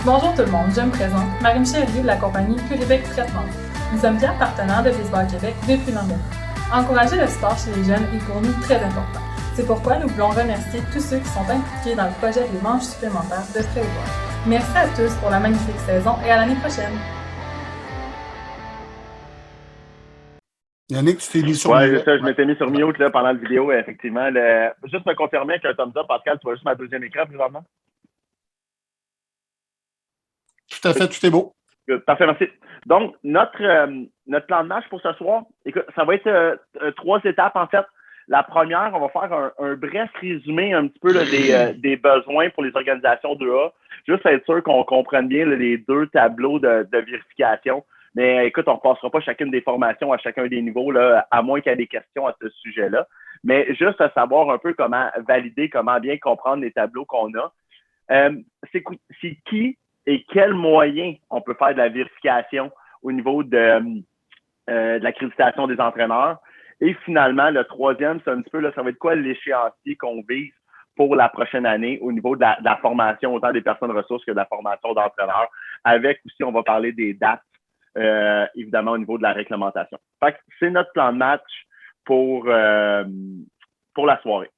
Bonjour tout le monde, je me présente, Marie-Michel Lieu de la compagnie Québec Traitement. Nous sommes bien partenaires de Baseball Québec depuis l'an dernier. Encourager le sport chez les jeunes est pour nous très important. C'est pourquoi nous voulons remercier tous ceux qui sont impliqués dans le projet des manches supplémentaires de Prévoir. Merci à tous pour la magnifique saison et à l'année prochaine. Yannick, tu t'es mis sur mute. Oui, je m'étais mis sur mute là, pendant la vidéo, effectivement. Juste me confirmer qu'un thumbs up, Pascal, tu vois juste ma deuxième écran présentement? Tout à fait, tout est beau. Parfait, merci. Donc, notre plan de match pour ce soir, écoute, ça va être 3 étapes en fait. La première, on va faire un bref résumé un petit peu là, des besoins pour les organisations 2A, juste être sûr qu'on comprenne bien là, les 2 tableaux de vérification. Mais écoute, on ne passera pas chacune des formations à chacun des niveaux, là, à moins qu'il y ait des questions à ce sujet-là. Mais juste à savoir un peu comment valider, comment bien comprendre les tableaux qu'on a. C'est qui et quels moyens on peut faire de la vérification au niveau de l'accréditation des entraîneurs. Et finalement, le troisième, c'est un petit peu, là, ça va être quoi l'échéancier qu'on vise pour la prochaine année au niveau de la formation, autant des personnes ressources que de la formation d'entraîneurs. Avec aussi, on va parler des dates, évidemment, au niveau de la réglementation. Fait que c'est notre plan de match pour la soirée.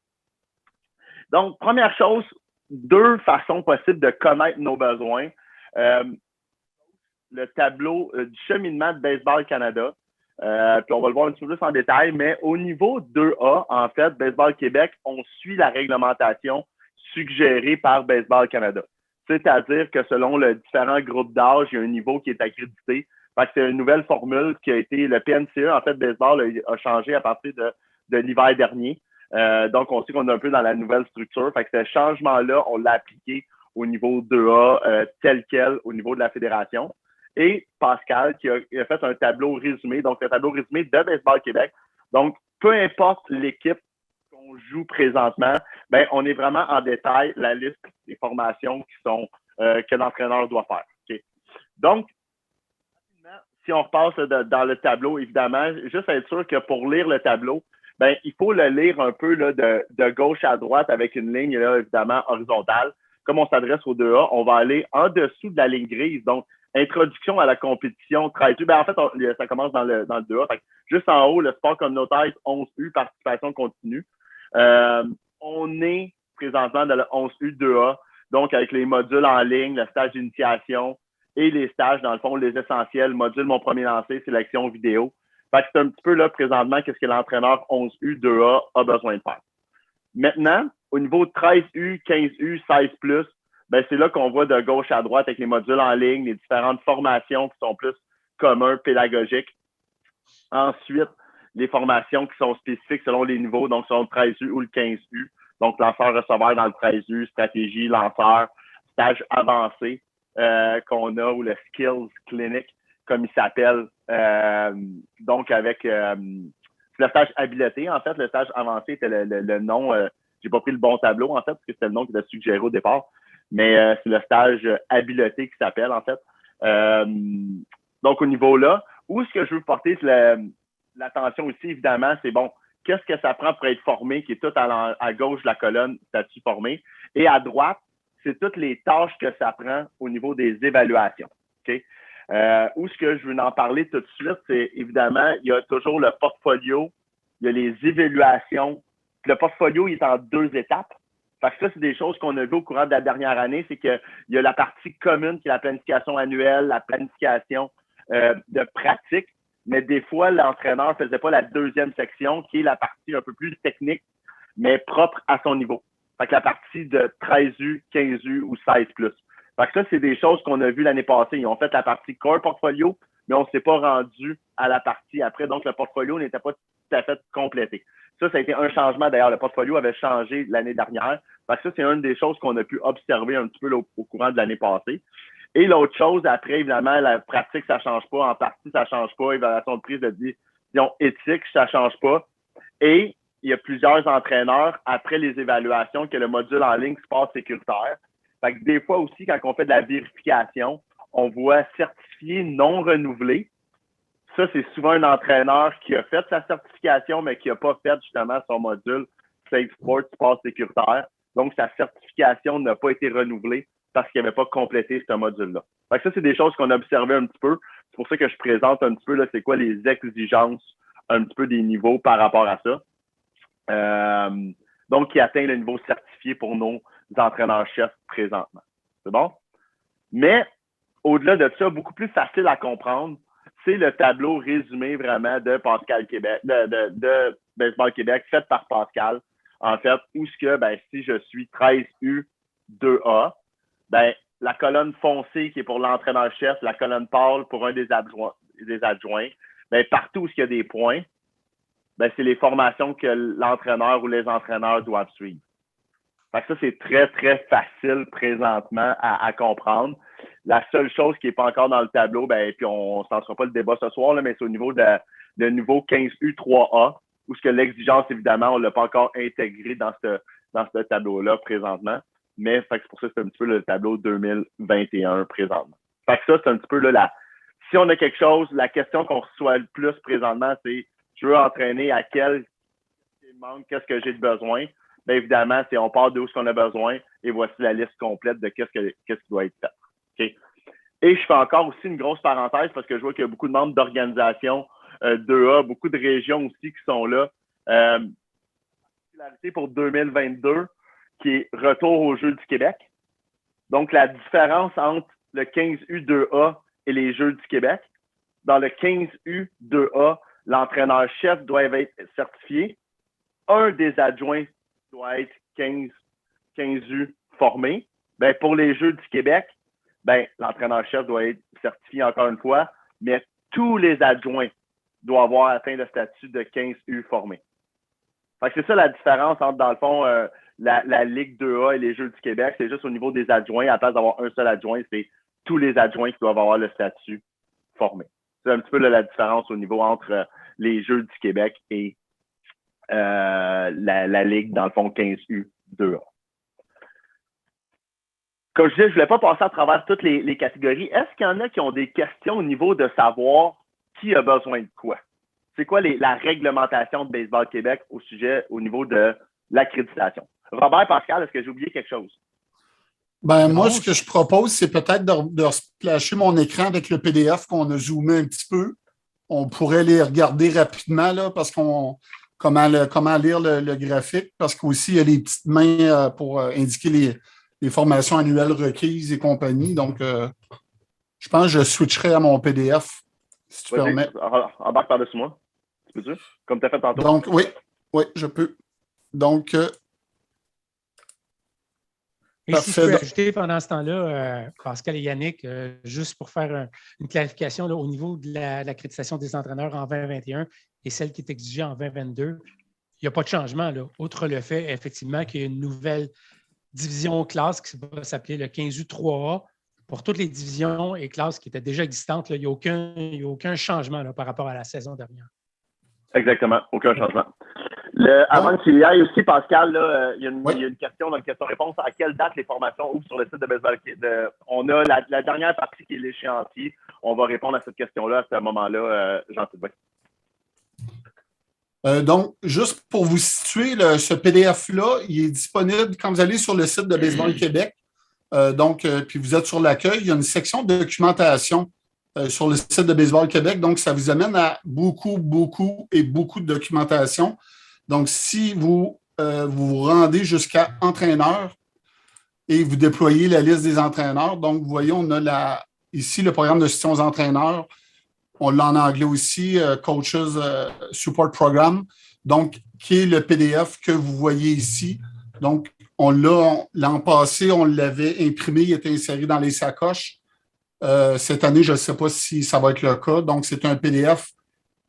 Donc, première chose, 2 façons possibles de connaître nos besoins. Le tableau du cheminement de Baseball Canada. Puis on va le voir un petit peu plus en détail, mais au niveau 2A, en fait, Baseball Québec, on suit la réglementation suggérée par Baseball Canada. C'est-à-dire que selon les différents groupes d'âge, il y a un niveau qui est accrédité. Fait que c'est une nouvelle formule qui a été, le PNCE, en fait, Baseball a changé à partir de l'hiver dernier. Donc, on sait qu'on est un peu dans la nouvelle structure. Fait que ce changement-là, on l'a appliqué au niveau 2A tel quel au niveau de la fédération. Et Pascal qui a fait un tableau résumé, donc un tableau résumé de Baseball Québec. Donc, peu importe l'équipe qu'on joue présentement, ben, on est vraiment en détail la liste des formations qui sont que l'entraîneur doit faire. Okay. Donc, si on repasse dans le tableau, évidemment, juste être sûr que pour lire le tableau, ben, il faut le lire un peu là, de gauche à droite avec une ligne, là, évidemment, horizontale. Comme on s'adresse au 2A, on va aller en dessous de la ligne grise. Donc, introduction à la compétition 13U. Ben, en fait, ça commence dans le 2A. Fait que juste en haut, le sport communautaire 11U, participation continue. On est présentement dans le 11U 2A, donc avec les modules en ligne, le stage d'initiation et les stages, dans le fond, les essentiels, module Mon premier lancé, sélection vidéo. Fait que c'est un petit peu là, présentement, qu'est-ce que l'entraîneur 11U 2A a besoin de faire. Maintenant, au niveau 13U, 15U, 16+, ben, c'est là qu'on voit de gauche à droite avec les modules en ligne, les différentes formations qui sont plus communs, pédagogiques. Ensuite, les formations qui sont spécifiques selon les niveaux, donc selon le 13U ou le 15U. Donc, lanceur-receveur dans le 13U, stratégie, lanceur, stage avancé qu'on a ou le Skills Clinic, comme il s'appelle. Donc, avec le stage habileté, en fait, le stage avancé était le nom. J'ai pas pris le bon tableau, en fait, parce que c'était le nom qui était suggéré au départ. Mais c'est le stage habileté qui s'appelle, en fait. Donc, au niveau là, où ce que je veux porter l'attention aussi, évidemment, c'est bon, qu'est-ce que ça prend pour être formé, qui est tout à gauche de la colonne statut formé. Et à droite, c'est toutes les tâches que ça prend au niveau des évaluations. Okay? Où ce que je veux en parler tout de suite, c'est évidemment, il y a toujours le portfolio, il y a les évaluations. Le portfolio, il est en 2 étapes. Fait que ça, c'est des choses qu'on a vues au courant de la dernière année, c'est qu'il y a la partie commune qui est la planification annuelle, la planification de pratique, mais des fois, l'entraîneur ne faisait pas la 2e section, qui est la partie un peu plus technique, mais propre à son niveau. Fait que la partie de 13U, 15U ou 16+. Fait que ça, c'est des choses qu'on a vues l'année passée. Ils ont fait la partie core portfolio, mais on ne s'est pas rendu à la partie après. Donc, le portfolio n'était pas tout à fait complété. Ça a été un changement. D'ailleurs, le portfolio avait changé l'année dernière. Fait que ça, c'est une des choses qu'on a pu observer un petit peu là, au courant de l'année passée. Et l'autre chose, après, évidemment, la pratique, ça ne change pas. En partie, ça ne change pas. Évaluation de prise de décision éthique, ça ne change pas. Et il y a plusieurs entraîneurs, après les évaluations, que le module en ligne sport sécuritaire. Fait que des fois aussi, quand on fait de la vérification, on voit certifié non renouvelé. Ça, c'est souvent un entraîneur qui a fait sa certification, mais qui n'a pas fait justement son module Safe Sport, sport sécuritaire. Donc, sa certification n'a pas été renouvelée parce qu'ils n'avaient pas complété ce module-là. Fait que ça, c'est des choses qu'on a observées un petit peu. C'est pour ça que je présente un petit peu là, c'est quoi les exigences un petit peu des niveaux par rapport à ça. Donc, qui atteint le niveau certifié pour nos entraîneurs-chefs présentement. C'est bon? Mais, au-delà de ça, beaucoup plus facile à comprendre, c'est le tableau résumé vraiment de Pascal Québec, de Baseball Québec, fait par Pascal. En fait, où ce que, si je suis 13U2A, la colonne foncée qui est pour l'entraîneur-chef, la colonne pâle pour un des adjoints, partout où il y a des points, c'est les formations que l'entraîneur ou les entraîneurs doivent suivre. Fait que ça, c'est très, très facile présentement à comprendre. La seule chose qui n'est pas encore dans le tableau, puis on ne s'en pas le débat ce soir, là, mais c'est au niveau de niveau 15U3A, où ce que l'exigence, évidemment, on ne l'a pas encore intégré dans ce tableau-là présentement. Mais fait que c'est pour ça que c'est un petit peu le tableau 2021 présentement. Fait que ça, c'est un petit peu là, si on a quelque chose, la question qu'on reçoit le plus présentement, c'est je veux entraîner à quel manque, qu'est-ce que j'ai de besoin? Bien évidemment, c'est on part de où ce qu'on a besoin et voici la liste complète de qu'est-ce qui doit être fait. Okay? Et je fais encore aussi une grosse parenthèse parce que je vois qu'il y a beaucoup de membres d'organisations 2A, beaucoup de régions aussi qui sont là. Particularité pour 2022, qui est retour aux Jeux du Québec. Donc, la différence entre le 15U2A et les Jeux du Québec. Dans le 15U2A, l'entraîneur-chef doit être certifié. Un des adjoints doit être 15U formé. Pour les Jeux du Québec, l'entraîneur-chef doit être certifié encore une fois, mais tous les adjoints doivent avoir atteint le statut de 15U formé. Fait que c'est ça la différence entre, dans le fond, la Ligue 2A et les Jeux du Québec. C'est juste au niveau des adjoints. À la place d'avoir un seul adjoint, c'est tous les adjoints qui doivent avoir le statut formé. C'est un petit peu la différence au niveau entre les Jeux du Québec et la Ligue, dans le fond, 15U2A. Comme je disais, je ne voulais pas passer à travers toutes les catégories. Est-ce qu'il y en a qui ont des questions au niveau de savoir qui a besoin de quoi? C'est quoi la réglementation de Baseball Québec au niveau de l'accréditation? Robert, Pascal, est-ce que j'ai oublié quelque chose? Moi, ce que je propose, c'est peut-être de splasher mon écran avec le PDF qu'on a zoomé un petit peu. On pourrait les regarder rapidement, là, parce comment lire le graphique, parce qu'aussi, il y a des petites mains pour indiquer les formations annuelles requises et compagnie. Donc, je pense que je switcherai à mon PDF, si tu permets. Embarque par-dessus moi. Tu peux-tu? Comme tu as fait tantôt. Donc, oui, je peux. Donc, et si je peux ajouter pendant ce temps-là, Pascal et Yannick, juste pour faire une clarification là, au niveau de l'accréditation des entraîneurs en 2021 et celle qui est exigée en 2022, il n'y a pas de changement, là, outre le fait, effectivement, qu'il y a une nouvelle division classe qui va s'appeler le 15U3A. Pour toutes les divisions et classes qui étaient déjà existantes, là, il n'y a aucun changement là, par rapport à la saison dernière. Exactement, aucun changement. Avant que tu y ailles aussi, Pascal, là, il y a une question dans le question-réponse. À quelle date les formations ouvrent sur le site de Baseball Québec? On a la dernière partie qui est l'échéancier. On va répondre à cette question-là à ce moment-là, Jean-Sylvain. Donc, juste pour vous situer, ce PDF-là, il est disponible quand vous allez sur le site de Baseball Québec. Puis vous êtes sur l'accueil, il y a une section de documentation sur le site de Baseball Québec. Donc, ça vous amène à beaucoup de documentation. Donc, si vous vous rendez jusqu'à entraîneur et vous déployez la liste des entraîneurs, donc vous voyez, on a ici le programme de gestion aux entraîneurs. On l'a en anglais aussi, Coaches Support Program, donc qui est le PDF que vous voyez ici. Donc, l'an passé, on l'avait imprimé, il était inséré dans les sacoches. Cette année, je ne sais pas si ça va être le cas. Donc, c'est un PDF.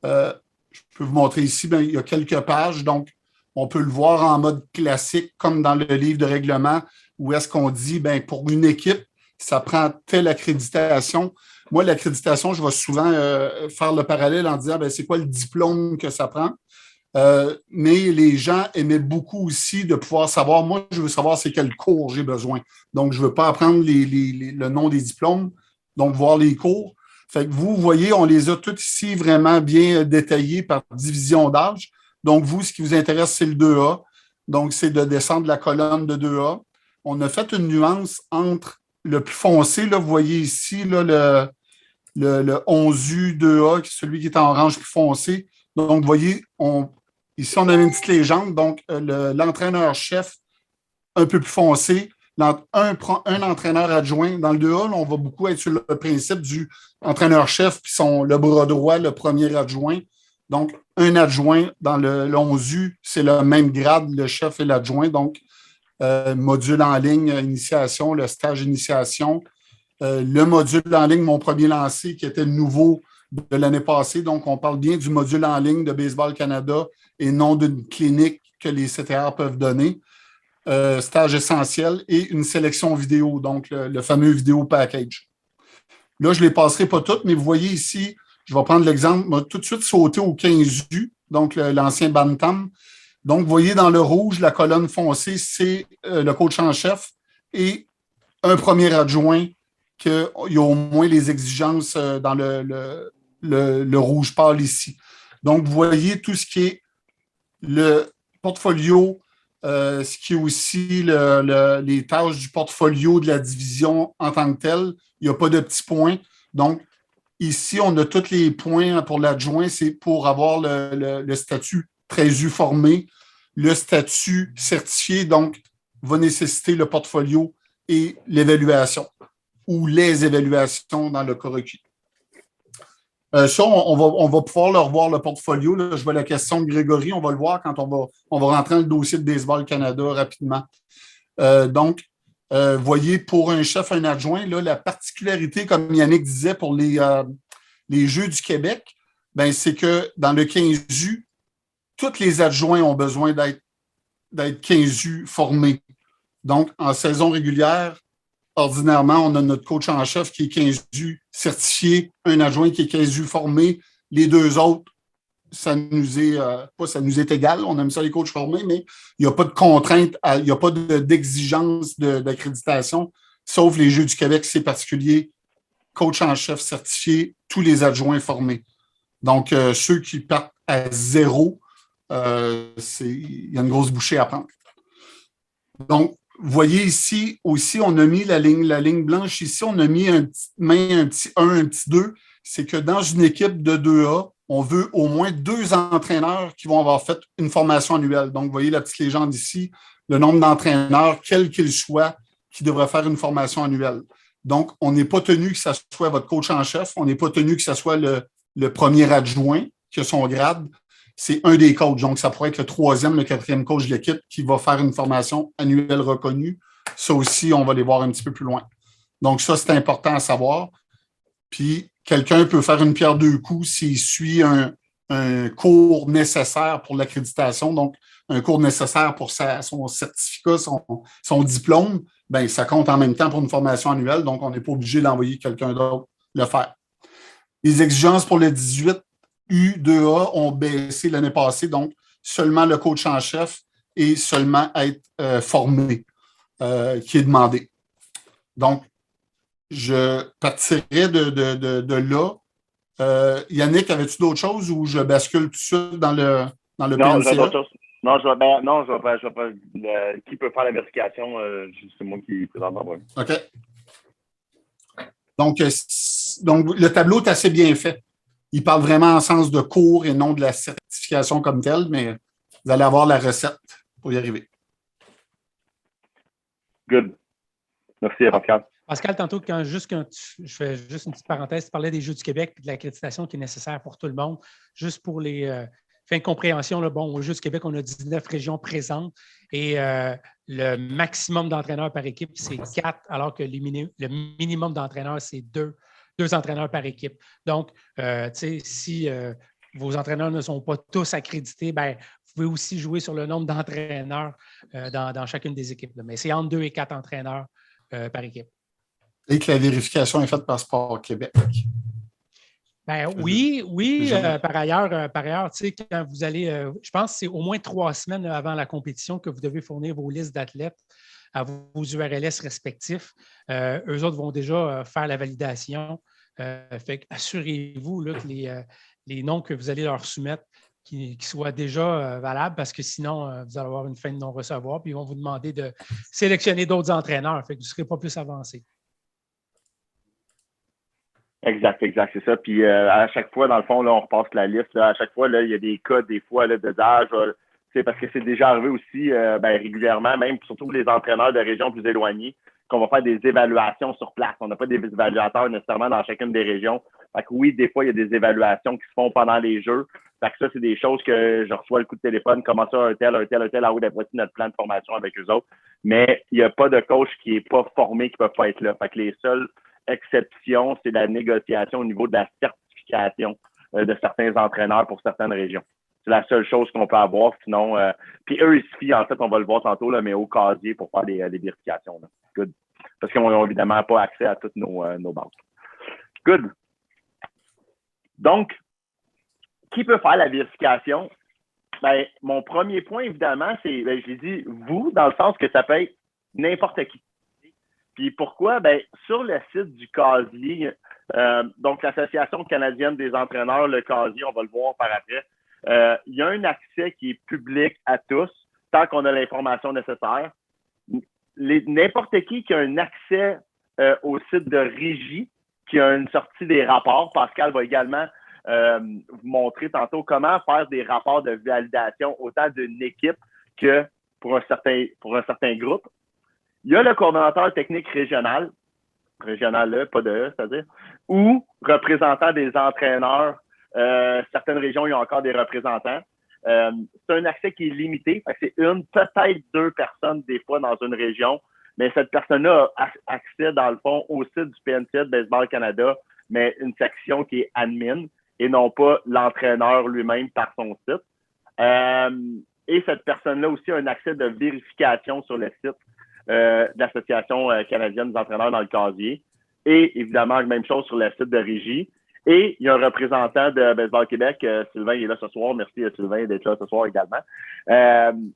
Je peux vous montrer ici, il y a quelques pages. Donc, on peut le voir en mode classique, comme dans le livre de règlement, où est-ce qu'on dit, pour une équipe, ça prend telle accréditation. Moi, l'accréditation, je vais souvent faire le parallèle en disant, c'est quoi le diplôme que ça prend? Mais les gens aimaient beaucoup aussi de pouvoir savoir, moi, je veux savoir c'est quel cours j'ai besoin. Donc, je ne veux pas apprendre le nom des diplômes, donc voir les cours. Fait que vous voyez, on les a tous ici vraiment bien détaillés par division d'âge. Donc, vous, ce qui vous intéresse, c'est le 2A. Donc, c'est de descendre la colonne de 2A. On a fait une nuance entre le plus foncé, là, vous voyez ici là, le 11U2A, celui qui est en orange plus foncé. Donc, vous voyez, ici, on a une petite légende. Donc, l'entraîneur-chef un peu plus foncé, un entraîneur adjoint. Dans le 2A, là, on va beaucoup être sur le principe du entraîneur-chef, puis le bras droit, le premier adjoint. Donc, un adjoint dans le 11U, c'est le même grade, le chef et l'adjoint. Donc, module en ligne, initiation, le stage initiation. Le module en ligne, mon premier lancé, qui était nouveau de l'année passée. Donc, on parle bien du module en ligne de Baseball Canada et non d'une clinique que les CTR peuvent donner. Stage essentiel et une sélection vidéo, donc le fameux vidéo package. Là, je ne les passerai pas toutes, mais vous voyez ici, je vais prendre l'exemple, on va tout de suite sauter au 15U, donc l'ancien Bantam. Donc, vous voyez dans le rouge, la colonne foncée, c'est le coach en chef et un premier adjoint qu'il y a au moins les exigences dans le rouge pâle ici. Donc, vous voyez tout ce qui est le portfolio, ce qui est aussi les tâches du portfolio de la division en tant que telle. Il n'y a pas de petits points. Donc, ici, on a tous les points pour l'adjoint, c'est pour avoir le statut 13U formé, le statut certifié, donc va nécessiter le portfolio et l'évaluation ou les évaluations dans le cas requis. Ça, on va pouvoir le revoir le portfolio. Là. Je vois la question de Grégory, on va le voir quand on va rentrer dans le dossier de Baseball Canada rapidement. Donc, voyez, pour un chef, un adjoint, là, la particularité, comme Yannick disait, pour les Jeux du Québec, ben, c'est que dans le 15U, tous les adjoints ont besoin d'être 15U formés. Donc, en saison régulière, ordinairement, on a notre coach en chef qui est 15U certifié, un adjoint qui est 15U formé. Les deux autres, ça nous est égal. On aime ça les coachs formés, mais il n'y a pas de contrainte, il n'y a pas d'exigence d'accréditation, sauf les Jeux du Québec, c'est particulier. Coach en chef certifié, tous les adjoints formés. Donc, ceux qui partent à zéro, il y a une grosse bouchée à prendre. Donc, vous voyez ici aussi, on a mis la ligne blanche ici, on a mis un petit 1, un petit 2. C'est que dans une équipe de 2A, on veut au moins 2 entraîneurs qui vont avoir fait une formation annuelle. Donc, vous voyez la petite légende ici, le nombre d'entraîneurs, quel qu'il soit, qui devraient faire une formation annuelle. Donc, on n'est pas tenu que ce soit votre coach en chef, on n'est pas tenu que ce soit le premier adjoint qui a son grade. C'est un des coachs. Donc, ça pourrait être le 3e, le 4e coach de l'équipe qui va faire une formation annuelle reconnue. Ça aussi, on va les voir un petit peu plus loin. Donc, ça, c'est important à savoir. Puis, quelqu'un peut faire une pierre deux coups s'il suit un cours nécessaire pour l'accréditation. Donc, un cours nécessaire pour son certificat, son diplôme. Bien, ça compte en même temps pour une formation annuelle. Donc, on n'est pas obligé d'envoyer quelqu'un d'autre le faire. Les exigences pour le 18 U2A ont baissé l'année passée, donc seulement le coach en chef et seulement être formé qui est demandé. Donc, je partirais de là. Yannick, avais-tu d'autres choses ou je bascule tout de suite dans le Non, PNCA? j'ai d'autres choses. Non, je vais pas. Qui peut faire la vérification? C'est moi qui présente en premier. OK. Donc, le tableau est assez bien fait. Il parle vraiment en sens de cours et non de la certification comme telle, mais vous allez avoir la recette pour y arriver. Good. Merci, Pascal. Pascal, tantôt, je fais juste une petite parenthèse, tu parlais des Jeux du Québec et de l'accréditation qui est nécessaire pour tout le monde. Juste pour les fins de compréhension, là, bon, aux Jeux du Québec, on a 19 régions présentes et le maximum d'entraîneurs par équipe, c'est 4, alors que le minimum d'entraîneurs, c'est 2 entraîneurs par équipe. Donc, si vos entraîneurs ne sont pas tous accrédités, bien, vous pouvez aussi jouer sur le nombre d'entraîneurs dans chacune des équipes. Là. Mais c'est entre 2 et 4 entraîneurs par équipe. Et que la vérification est faite par Sport Québec. Ben, oui. Par ailleurs, quand vous allez, je pense que c'est au moins 3 semaines avant la compétition que vous devez fournir vos listes d'athlètes à vos URLS respectifs. Eux autres vont déjà faire la validation. Fait assurez-vous là, que les noms que vous allez leur soumettre qui soient déjà valables parce que sinon, vous allez avoir une fin de non-recevoir puis ils vont vous demander de sélectionner d'autres entraîneurs. Fait que vous ne serez pas plus avancé. Exact, c'est ça. Puis à chaque fois, dans le fond, là, on repasse la liste. Là, à chaque fois, là, il y a des cas, des fois, là, de d'âge. C'est parce que c'est déjà arrivé aussi régulièrement, même surtout les entraîneurs de régions plus éloignées, qu'on va faire des évaluations sur place. On n'a pas des évaluateurs nécessairement dans chacune des régions. Fait que oui, des fois, il y a des évaluations qui se font pendant les jeux. Fait que ça, c'est des choses que je reçois le coup de téléphone, comment ça, un tel, ah oui, d'après notre plan de formation avec eux autres. Mais il n'y a pas de coach qui n'est pas formé, qui ne peut pas être là. Fait que les seuls exception, c'est la négociation au niveau de la certification de certains entraîneurs pour certaines régions. C'est la seule chose qu'on peut avoir. Sinon, puis eux, ils se fient, en fait, on va le voir tantôt, là, mais au casier pour faire des vérifications. Là. Good. Parce qu'ils n'ont évidemment pas accès à toutes nos banques. Good. Donc, qui peut faire la vérification? Ben, mon premier point, évidemment, c'est, je l'ai dit, vous, dans le sens que ça peut être n'importe qui. Puis pourquoi? Ben, sur le site du casier, donc l'Association canadienne des entraîneurs, le casier, on va le voir par après, il y a un accès qui est public à tous, tant qu'on a l'information nécessaire. N'importe qui a un accès au site de Régie, qui a une sortie des rapports. Pascal va également vous montrer tantôt comment faire des rapports de validation autant d'une équipe que pour un certain groupe. Il y a le coordonnateur technique régional, pas de E, c'est-à-dire, ou représentant des entraîneurs. Certaines régions, ils ont encore des représentants. C'est un accès qui est limité. C'est peut-être 2 personnes des fois dans une région, mais cette personne-là a accès, dans le fond, au site du PNCA de Baseball Canada, mais une section qui est admin et non pas l'entraîneur lui-même par son site. Et cette personne-là aussi a un accès de vérification sur le site de l'Association canadienne des entraîneurs dans le casier. Et évidemment, même chose sur le site de Régie. Et il y a un représentant de Baseball Québec, Sylvain, il est là ce soir. Merci à Sylvain d'être là ce soir également.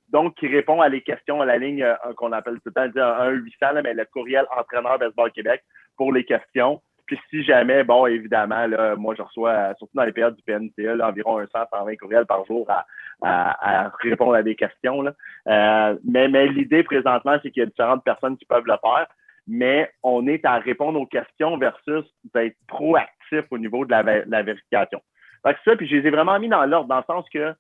Donc, qui répond à les questions à la ligne qu'on appelle tout le temps 1-800, mais le courriel entraîneur Baseball Québec pour les questions. Puis si jamais, bon, évidemment, là, moi, je reçois, surtout dans les périodes du PNCA, là, environ 100-120 courriels par jour à répondre à des questions. Là. Mais l'idée présentement, c'est qu'il y a différentes personnes qui peuvent le faire, mais on est à répondre aux questions versus d'être proactif au niveau de la vérification. Fait que ça, puis je les ai vraiment mis dans l'ordre, dans le sens que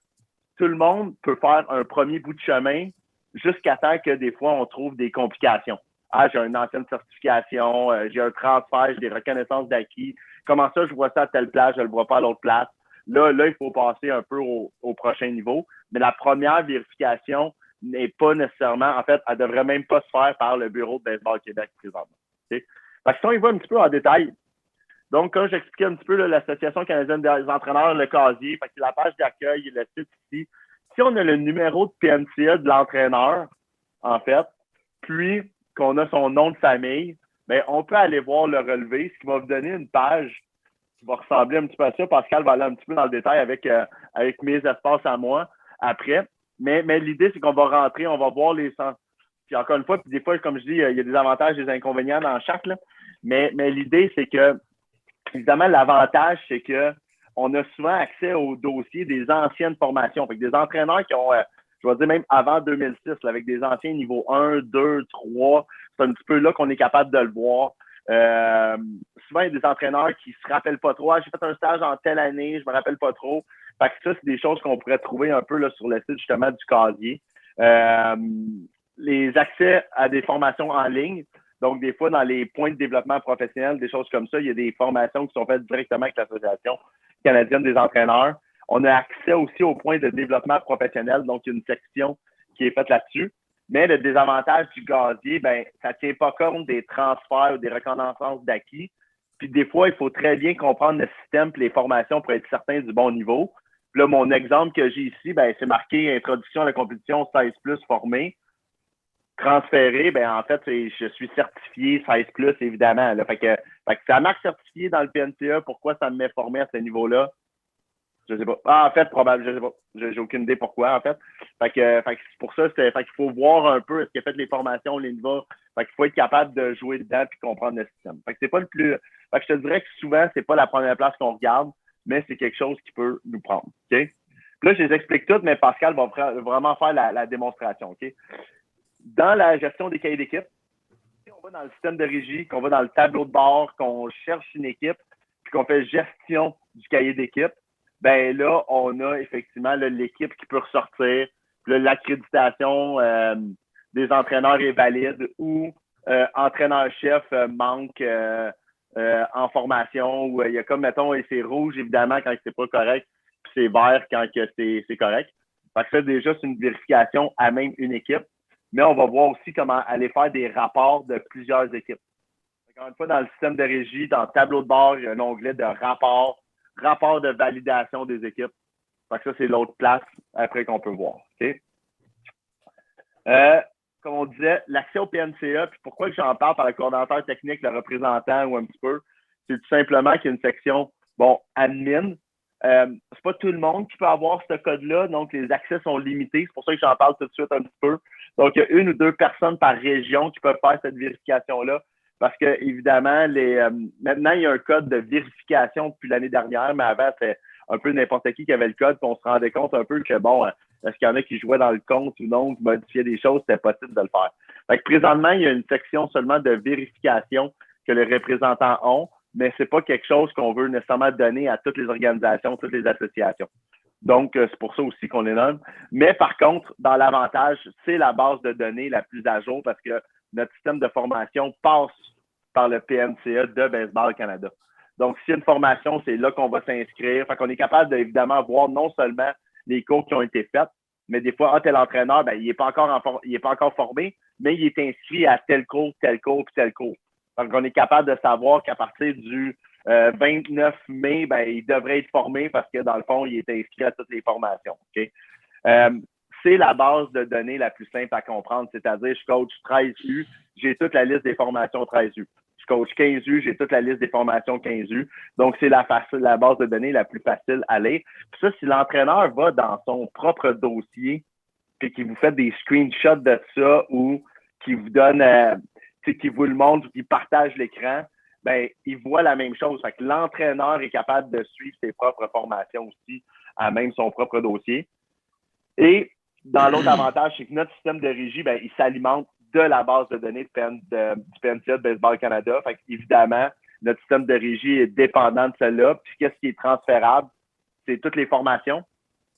tout le monde peut faire un premier bout de chemin jusqu'à temps que des fois, on trouve des complications. Ah, j'ai une ancienne certification, j'ai un transfert, j'ai des reconnaissances d'acquis. Comment ça, je vois ça à telle place, je ne le vois pas à l'autre place. Là, il faut passer un peu au prochain niveau. Mais la première vérification n'est pas nécessairement, en fait, elle ne devrait même pas se faire par le Bureau de Baseball Québec présentement. Okay? Fait que si on y va un petit peu en détail, donc, comme j'expliquais un petit peu, là, l'Association canadienne des entraîneurs, le casier, fait que c'est la page d'accueil, le site ici. Si on a le numéro de PNCA de l'entraîneur, en fait, puis qu'on a son nom de famille, bien, on peut aller voir le relevé, ce qui va vous donner une page qui va ressembler un petit peu à ça. Pascal va aller un petit peu dans le détail avec mes espaces à moi après. Mais l'idée, c'est qu'on va rentrer, on va voir les sens. Puis encore une fois, puis des fois, comme je dis, il y a des avantages et des inconvénients dans chaque. Là. Mais l'idée, c'est que, évidemment, l'avantage, c'est que on a souvent accès au dossier des anciennes formations. Fait que des entraîneurs qui ont, je vais dire même avant 2006, là, avec des anciens niveaux 1, 2, 3, c'est un petit peu là qu'on est capable de le voir. Souvent, il y a des entraîneurs qui se rappellent pas trop. Ah, j'ai fait un stage en telle année, je me rappelle pas trop. Fait que ça, c'est des choses qu'on pourrait trouver un peu là, sur le site justement du casier. Les accès à des formations en ligne. Donc, des fois, dans les points de développement professionnel, des choses comme ça, il y a des formations qui sont faites directement avec l'Association canadienne des entraîneurs. On a accès aussi aux points de développement professionnel. Donc, il y a une section qui est faite là-dessus. Mais le désavantage du casier, ben, ça ne tient pas compte des transferts ou des reconnaissances d'acquis. Puis des fois, il faut très bien comprendre le système et les formations pour être certain du bon niveau. Puis là, mon exemple que j'ai ici, ben, c'est marqué Introduction à la compétition 16+ formé. Transféré, ben en fait, je suis certifié 16+, évidemment. Là. Fait que ça marque certifié dans le PNCA. Pourquoi ça me met formé à ce niveau-là? Je sais pas. Ah, en fait, probablement, je sais pas. J'ai aucune idée pourquoi, en fait. Fait que c'est pour ça, fait qu'il faut voir un peu est-ce qu'il a fait les formations, les niveaux. Fait qu'il faut être capable de jouer dedans puis comprendre le système. Fait que c'est pas le plus. Fait que je te dirais que souvent, c'est pas la première place qu'on regarde, mais c'est quelque chose qui peut nous prendre. OK? Puis là, je les explique toutes, mais Pascal va vraiment faire la démonstration. OK? Dans la gestion des cahiers d'équipe, on va dans le système de régie, qu'on va dans le tableau de bord, qu'on cherche une équipe, puis qu'on fait gestion du cahier d'équipe, ben là, on a effectivement là, l'équipe qui peut ressortir. Puis là, l'accréditation des entraîneurs est valide ou entraîneur-chef manque en formation ou il y a comme, mettons, et c'est rouge, évidemment, quand c'est pas correct, puis c'est vert quand c'est correct. Fait que ça, déjà, c'est une vérification à même une équipe. Mais on va voir aussi comment aller faire des rapports de plusieurs équipes. Encore une fois, dans le système de régie, dans le tableau de bord, il y a un onglet de rapport de validation des équipes. Fait que ça, c'est l'autre place après qu'on peut voir. Okay? Comme on disait, l'accès au PNCA, puis pourquoi j'en parle par le coordonnateur technique, le représentant ou un petit peu, c'est tout simplement qu'il y a une section, admin. C'est pas tout le monde qui peut avoir ce code-là, donc les accès sont limités. C'est pour ça que j'en parle tout de suite un petit peu. Donc, il y a 1 ou 2 personnes par région qui peuvent faire cette vérification-là. Parce que, évidemment, maintenant, il y a un code de vérification depuis l'année dernière, mais avant, c'était un peu n'importe qui avait le code, puis on se rendait compte un peu que, est-ce qu'il y en a qui jouaient dans le compte ou non, qui modifiaient des choses, c'était possible de le faire. Fait que présentement, il y a une section seulement de vérification que les représentants ont, mais c'est pas quelque chose qu'on veut nécessairement donner à toutes les organisations, toutes les associations. Donc, c'est pour ça aussi qu'on les nomme. Mais par contre, dans l'avantage, c'est la base de données la plus à jour parce que notre système de formation passe par le PNCA de Baseball Canada. Donc, s'il y a une formation, c'est là qu'on va s'inscrire. Fait qu'on est capable d'évidemment voir non seulement les cours qui ont été faits, mais des fois, tel entraîneur, il n'est pas encore formé, mais il est inscrit à tel cours, puis tel cours. Donc, on est capable de savoir qu'à partir du 29 mai, il devrait être formé parce que, dans le fond, il est inscrit à toutes les formations. Okay? C'est la base de données la plus simple à comprendre, c'est-à-dire, je coach 13U, j'ai toute la liste des formations 13U. Je coach 15U, j'ai toute la liste des formations 15U. Donc, c'est la base de données la plus facile à lire. Puis ça, si l'entraîneur va dans son propre dossier et qu'il vous fait des screenshots de ça ou qu'il vous donne, qu'il vous le montre ou qu'il partage l'écran, il voit la même chose. Fait que l'entraîneur est capable de suivre ses propres formations aussi à même son propre dossier. Et dans l'autre avantage, c'est que notre système de régie, il s'alimente de la base de données du PNCA de Baseball Canada. Fait qu'évidemment, notre système de régie est dépendant de celle-là. Puis qu'est-ce qui est transférable? C'est toutes les formations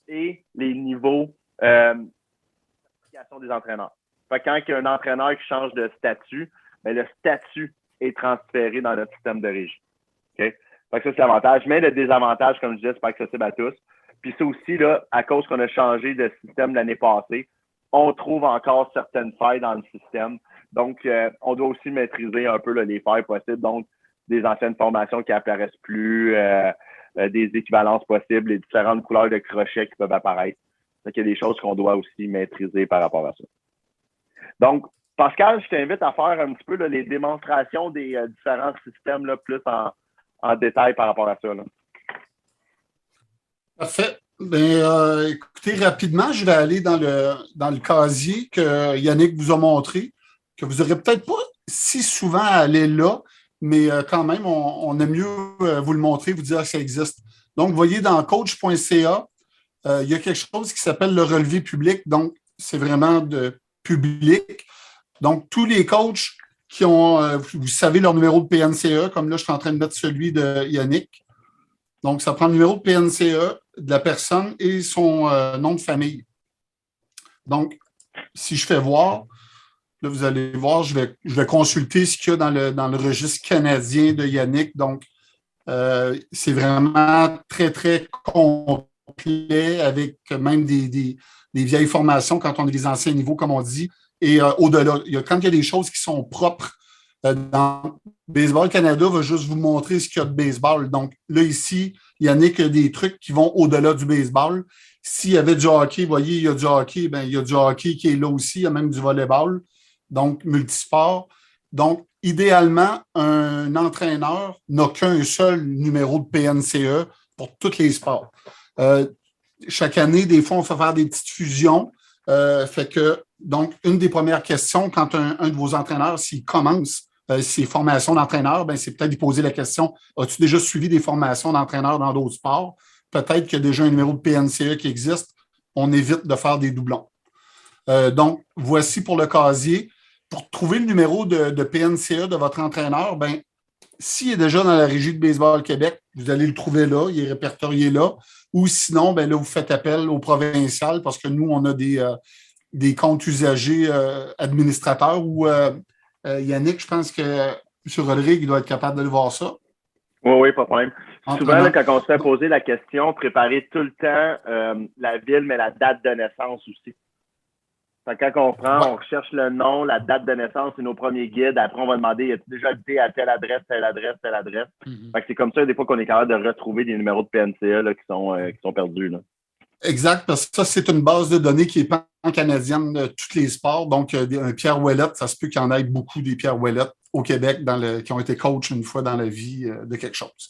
et les niveaux d'application des entraîneurs. Fait que quand il y a un entraîneur qui change de statut, le statut est transféré dans notre système de régie. Okay? Fait que ça, c'est l'avantage. Mais le désavantage, comme je disais, c'est pas accessible à tous. Puis ça aussi, là, à cause qu'on a changé de système l'année passée, on trouve encore certaines failles dans le système. Donc, on doit aussi maîtriser un peu là, les failles possibles. Donc, des anciennes formations qui apparaissent plus, des équivalences possibles, les différentes couleurs de crochets qui peuvent apparaître. Donc, il y a des choses qu'on doit aussi maîtriser par rapport à ça. Donc, Pascal, je t'invite à faire un petit peu là, les démonstrations des différents systèmes là, plus en détail par rapport à ça. Là. Parfait. Écoutez, rapidement, je vais aller dans le casier que Yannick vous a montré, que vous n'aurez peut-être pas si souvent à aller là, mais quand même, on aime mieux vous le montrer, vous dire que ça existe. Donc, vous voyez, dans coach.ca, il y a quelque chose qui s'appelle le relevé public. Donc, c'est vraiment de public. Donc, tous les coachs qui ont, vous savez, leur numéro de PNCA, comme là, je suis en train de mettre celui de Yannick. Donc, ça prend le numéro de PNCA de la personne et son nom de famille. Donc, si je fais voir, là, vous allez voir, je vais consulter ce qu'il y a dans le registre canadien de Yannick. Donc, c'est vraiment très, très complet avec même des vieilles formations quand on est des anciens niveaux, comme on dit. Et au-delà, quand il y a des choses qui sont propres, dans Baseball Canada va juste vous montrer ce qu'il y a de baseball. Donc, là, ici, Yannick a des trucs qui vont au-delà du baseball. S'il y avait du hockey, vous voyez, il y a du hockey, il y a du hockey qui est là aussi, il y a même du volleyball, donc multisport. Donc, idéalement, un entraîneur n'a qu'un seul numéro de PNCE pour tous les sports. Chaque année, des fois, on fait faire des petites fusions. Donc, une des premières questions, quand un de vos entraîneurs, s'il commence ses formations d'entraîneur, c'est peut-être de poser la question, as-tu déjà suivi des formations d'entraîneur dans d'autres sports? Peut-être qu'il y a déjà un numéro de PNCE qui existe. On évite de faire des doublons. Donc, voici pour le casier. Pour trouver le numéro de PNCE de votre entraîneur, s'il est déjà dans la Régie de Baseball Québec, vous allez le trouver là, il est répertorié là. Ou sinon, ben là, vous faites appel au provincial parce que nous, on a des comptes usagers administrateurs ou Yannick, je pense que M. Rodrigue doit être capable de le voir ça. Oui, pas de problème. Souvent, là, quand on se fait poser la question, préparez tout le temps la ville, mais la date de naissance aussi. Fait que quand on prend, on recherche le nom, la date de naissance, c'est nos premiers guides. Après, on va demander, y a-t-il déjà habité à telle adresse, telle adresse, telle adresse? Fait que c'est comme ça, des fois, qu'on est capable de retrouver des numéros de PNCA là, qui sont perdus. Là. Exact, parce que ça, c'est une base de données qui est pan-canadienne de tous les sports. Donc, un Pierre Ouellette, ça se peut qu'il y en ait beaucoup des Pierre Ouellette au Québec qui ont été coachs une fois dans la vie de quelque chose.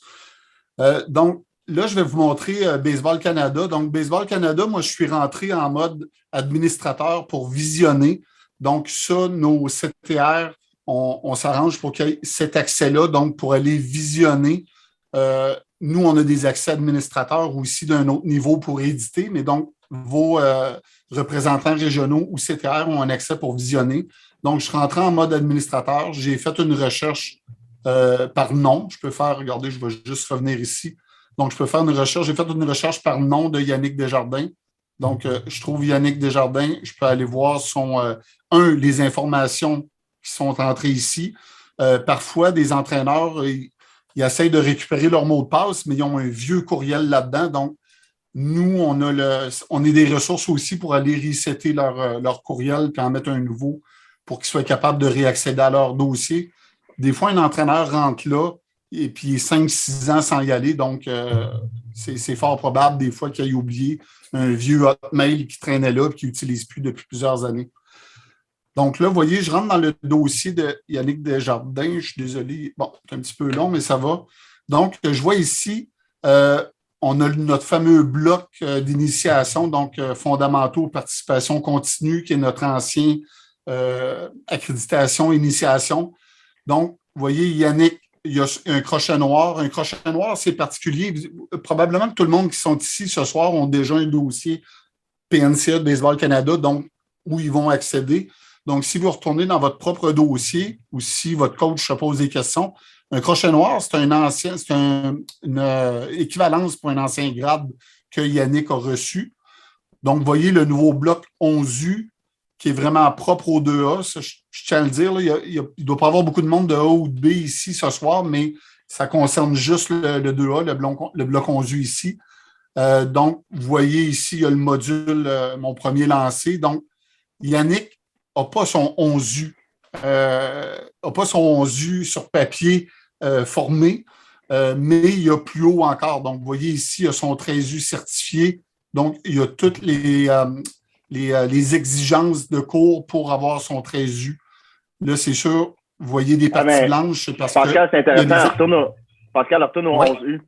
Donc, là, je vais vous montrer Baseball Canada. Donc, Baseball Canada, moi, je suis rentré en mode administrateur pour visionner. Donc, ça, nos CTR, on s'arrange pour qu'il y ait cet accès-là, donc pour aller visionner. Nous, on a des accès administrateurs aussi d'un autre niveau pour éditer, mais donc, vos représentants régionaux ou CTR ont un accès pour visionner. Donc, je suis rentré en mode administrateur. J'ai fait une recherche par nom. Je peux faire, regardez, je vais juste revenir ici. Donc, je peux faire une recherche. J'ai fait une recherche par nom de Yannick Desjardins. Donc, je trouve Yannick Desjardins. Je peux aller voir les informations qui sont entrées ici. Parfois, des entraîneurs, ils essayent de récupérer leur mot de passe, mais ils ont un vieux courriel là-dedans. Donc, nous, on est des ressources aussi pour aller resetter leur courriel puis en mettre un nouveau pour qu'ils soient capables de réaccéder à leur dossier. Des fois, un entraîneur rentre là et puis il est 5-6 ans sans y aller. Donc, c'est fort probable des fois qu'il ait oublié un vieux hotmail qui traînait là et qu'il n'utilise plus depuis plusieurs années. Donc là, vous voyez, je rentre dans le dossier de Yannick Desjardins. Je suis désolé. Bon, c'est un petit peu long, mais ça va. Donc, je vois ici, on a notre fameux bloc d'initiation, donc fondamentaux, participation continue, qui est notre ancien accréditation, initiation. Donc, vous voyez, Yannick, il y a un crochet noir. Un crochet noir, c'est particulier. Probablement que tout le monde qui sont ici ce soir ont déjà un dossier PNCA de Baseball Canada, donc où ils vont accéder. Donc, si vous retournez dans votre propre dossier ou si votre coach se pose des questions, un crochet noir, c'est une équivalence pour un ancien grade que Yannick a reçu. Donc, vous voyez le nouveau bloc 11U qui est vraiment propre au 2A. Ça, je tiens à le dire, là, il ne doit pas y avoir beaucoup de monde de A ou de B ici ce soir, mais ça concerne juste le 2A, le bloc 11U ici. Donc, vous voyez ici, il y a le module, mon premier lancé. Donc, Yannick n'a pas son 11U. N'a pas son 11U sur papier formé, mais il y a plus haut encore. Donc, vous voyez ici, il y a son 13U certifié. Donc, il y a toutes les exigences de cours pour avoir son 13U. Là, c'est sûr, vous voyez des parties blanches. C'est parce Pascal, c'est intéressant. Pascal, retourne au ouais. 11U.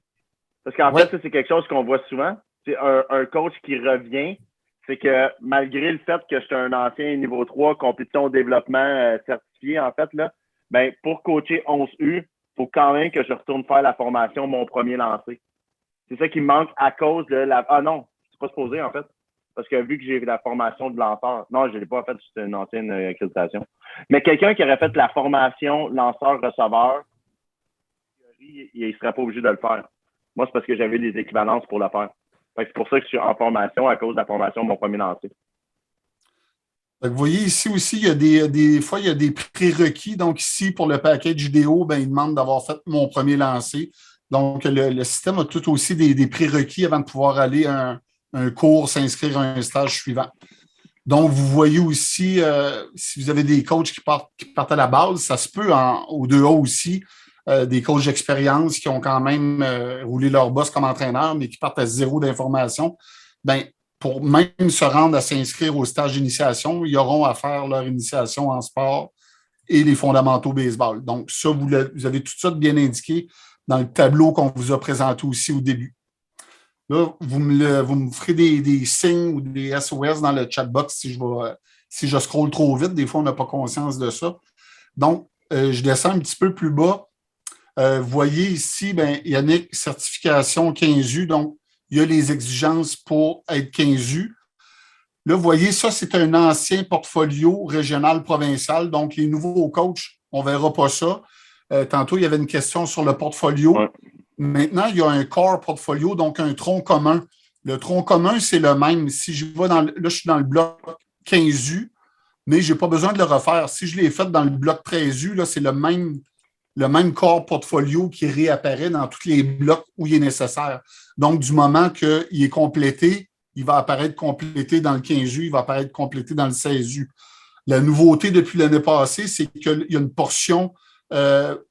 Parce qu'en fait, ça, c'est quelque chose qu'on voit souvent. C'est un coach qui revient. C'est que malgré le fait que je suis un ancien niveau 3, compétition développement certifié, en fait, là, ben, pour coacher 11U, il faut quand même que je retourne faire la formation mon premier lancé. C'est ça qui me manque à cause de la... Ah non, c'est pas supposé, en fait. Parce que vu que j'ai la formation de lanceur, non, je ne l'ai pas fait, c'est une ancienne accréditation. Mais quelqu'un qui aurait fait la formation lanceur-receveur, il ne serait pas obligé de le faire. Moi, c'est parce que j'avais des équivalences pour le faire. Fait que c'est pour ça que je suis en formation à cause de la formation de mon premier lancer. Vous voyez ici aussi, il y a des fois, il y a des prérequis. Donc, ici, pour le package vidéo, ben, il demande d'avoir fait mon premier lancer. Donc, le système a tout aussi des prérequis avant de pouvoir aller à un cours, s'inscrire à un stage suivant. Donc, vous voyez aussi, si vous avez des coachs qui partent à la base, ça se peut au 2A aussi, des coachs d'expérience qui ont quand même roulé leur boss comme entraîneur, mais qui partent à zéro d'information. Ben, pour même se rendre à s'inscrire au stage d'initiation, ils auront à faire leur initiation en sport et les fondamentaux baseball. Donc, ça, vous avez tout ça bien indiqué dans le tableau qu'on vous a présenté aussi au début. Là, vous me ferez des signes ou des SOS dans le chat box si je scrolle trop vite. Des fois, on n'a pas conscience de ça. Donc, je descends un petit peu plus bas. Vous voyez ici, ben, Yannick, certification 15U. Donc, il y a les exigences pour être 15U. Là, vous voyez, ça, c'est un ancien portfolio régional-provincial. Donc, les nouveaux coachs, on ne verra pas ça. Tantôt, il y avait une question sur le portfolio. Ouais. Maintenant, il y a un core portfolio, donc un tronc commun. Le tronc commun, c'est le même. Si je vais là, je suis dans le bloc 15U, mais je n'ai pas besoin de le refaire. Si je l'ai fait dans le bloc 13U, là, c'est le même core portfolio qui réapparaît dans tous les blocs où il est nécessaire. Donc, du moment qu'il est complété, il va apparaître complété dans le 15U, il va apparaître complété dans le 16U. La nouveauté depuis l'année passée, c'est qu'il y a une portion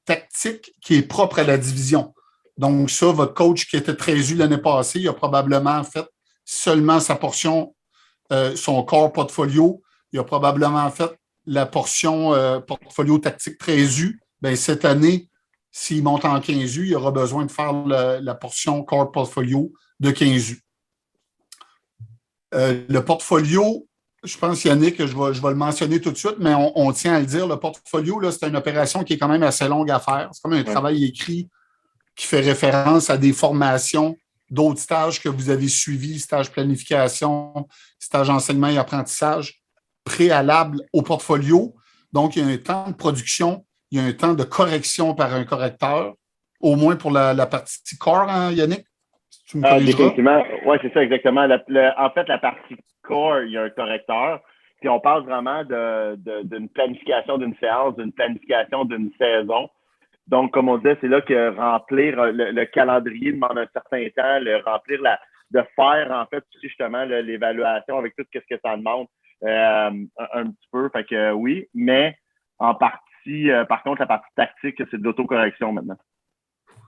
tactique qui est propre à la division. Donc, ça, votre coach qui était 13U l'année passée, il a probablement fait seulement sa portion, son core portfolio. Il a probablement fait la portion portfolio tactique 13U. Bien, cette année, s'il monte en 15U, il aura besoin de faire la portion core portfolio de 15U. Le portfolio, je pense, Yannick, je vais le mentionner tout de suite, mais on tient à le dire, le portfolio, là, c'est une opération qui est quand même assez longue à faire. C'est comme un travail écrit qui fait référence à des formations, d'autres stages que vous avez suivis, stage planification, stage enseignement et apprentissage, préalable au portfolio. Donc, il y a un temps de production, il y a un temps de correction par un correcteur, au moins pour la partie core, hein, Yannick? Tu me définitivement, oui, c'est ça, exactement. En fait, la partie core, il y a un correcteur. Puis on parle vraiment d'une planification d'une séance, d'une planification d'une saison. Donc, comme on disait, c'est là que remplir le calendrier demande un certain temps, de faire, en fait, justement, l'évaluation avec tout ce que ça demande un petit peu. Fait que oui, mais en partie, par contre, la partie tactique, c'est de l'autocorrection maintenant.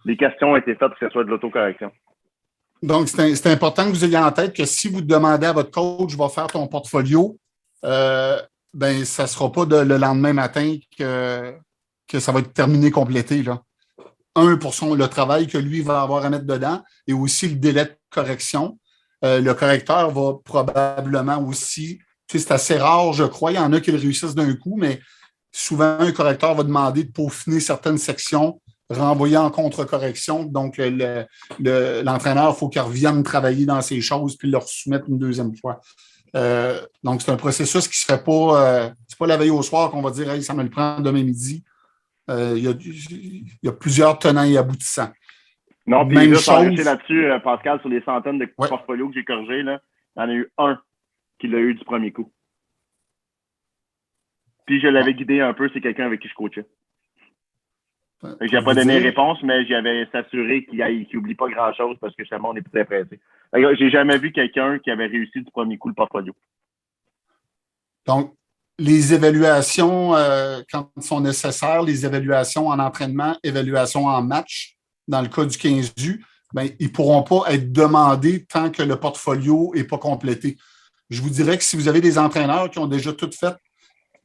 Les questions ont été faites pour que ce soit de l'autocorrection. Donc, c'est important que vous ayez en tête que si vous demandez à votre coach, je vais faire ton portfolio, ben, ça ne sera pas le lendemain matin que ça va être terminé, complété, là. Pour le travail que lui va avoir à mettre dedans et aussi le délai de correction. Le correcteur va probablement aussi, tu sais, c'est assez rare, je crois, il y en a qui le réussissent d'un coup, mais souvent, un correcteur va demander de peaufiner certaines sections, renvoyer en contre-correction. Donc, l'entraîneur, il faut qu'il revienne travailler dans ces choses puis le soumettre une deuxième fois. Donc, c'est un processus qui ne se fait pas, c'est pas la veille au soir qu'on va dire, hey, ça me le prend demain midi. Il y a plusieurs tenants et aboutissants. Non, puis juste là-dessus, Pascal, sur les centaines de portfolios que j'ai corrigés, là, il y en a eu un qui l'a eu du premier coup. Puis je l'avais guidé un peu, c'est quelqu'un avec qui je coachais. Je n'ai pas donné réponse, mais j'avais s'assuré qu'il n'oublie pas grand-chose parce que justement, on est très pressé. J'ai jamais vu quelqu'un qui avait réussi du premier coup le portfolio. Donc, les évaluations, quand elles sont nécessaires, les évaluations en entraînement, évaluations en match, dans le cas du 15U, ben, ils ne pourront pas être demandés tant que le portfolio n'est pas complété. Je vous dirais que si vous avez des entraîneurs qui ont déjà tout fait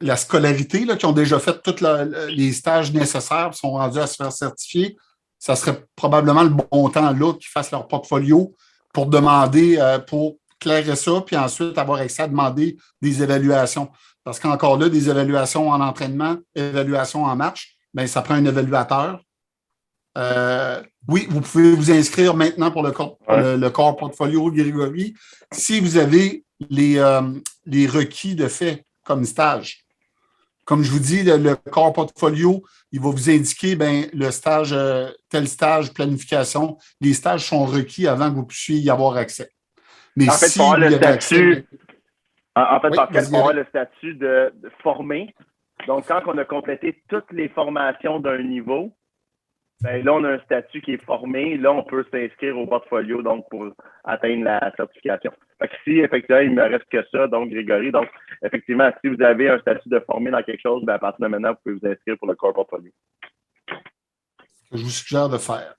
la scolarité, là, qui ont déjà fait tous les stages nécessaires, sont rendus à se faire certifier, ça serait probablement le bon temps là qu'ils fassent leur portfolio pour demander, pour clairer ça, puis ensuite avoir accès à demander des évaluations. Parce qu'encore là, des évaluations en entraînement, évaluations en match, bien, ça prend un évaluateur. Oui, vous pouvez vous inscrire maintenant pour le corps portfolio Grégory si vous avez les requis de fait comme stage. Comme je vous dis, le corps portfolio, il va vous indiquer ben, le stage, tel stage, planification. Les stages sont requis avant que vous puissiez y avoir accès. Mais en fait, si vous y avez accès... En fait, Pascal, pour avoir le statut de formé, donc quand on a complété toutes les formations d'un niveau, ben là, on a un statut qui est formé. Là, on peut s'inscrire au portfolio donc pour atteindre la certification. Fait que si, effectivement, il ne me reste que ça, donc Grégory, donc effectivement, si vous avez un statut de formé dans quelque chose, ben, à partir de maintenant, vous pouvez vous inscrire pour le corps portfolio. Je vous suggère de faire.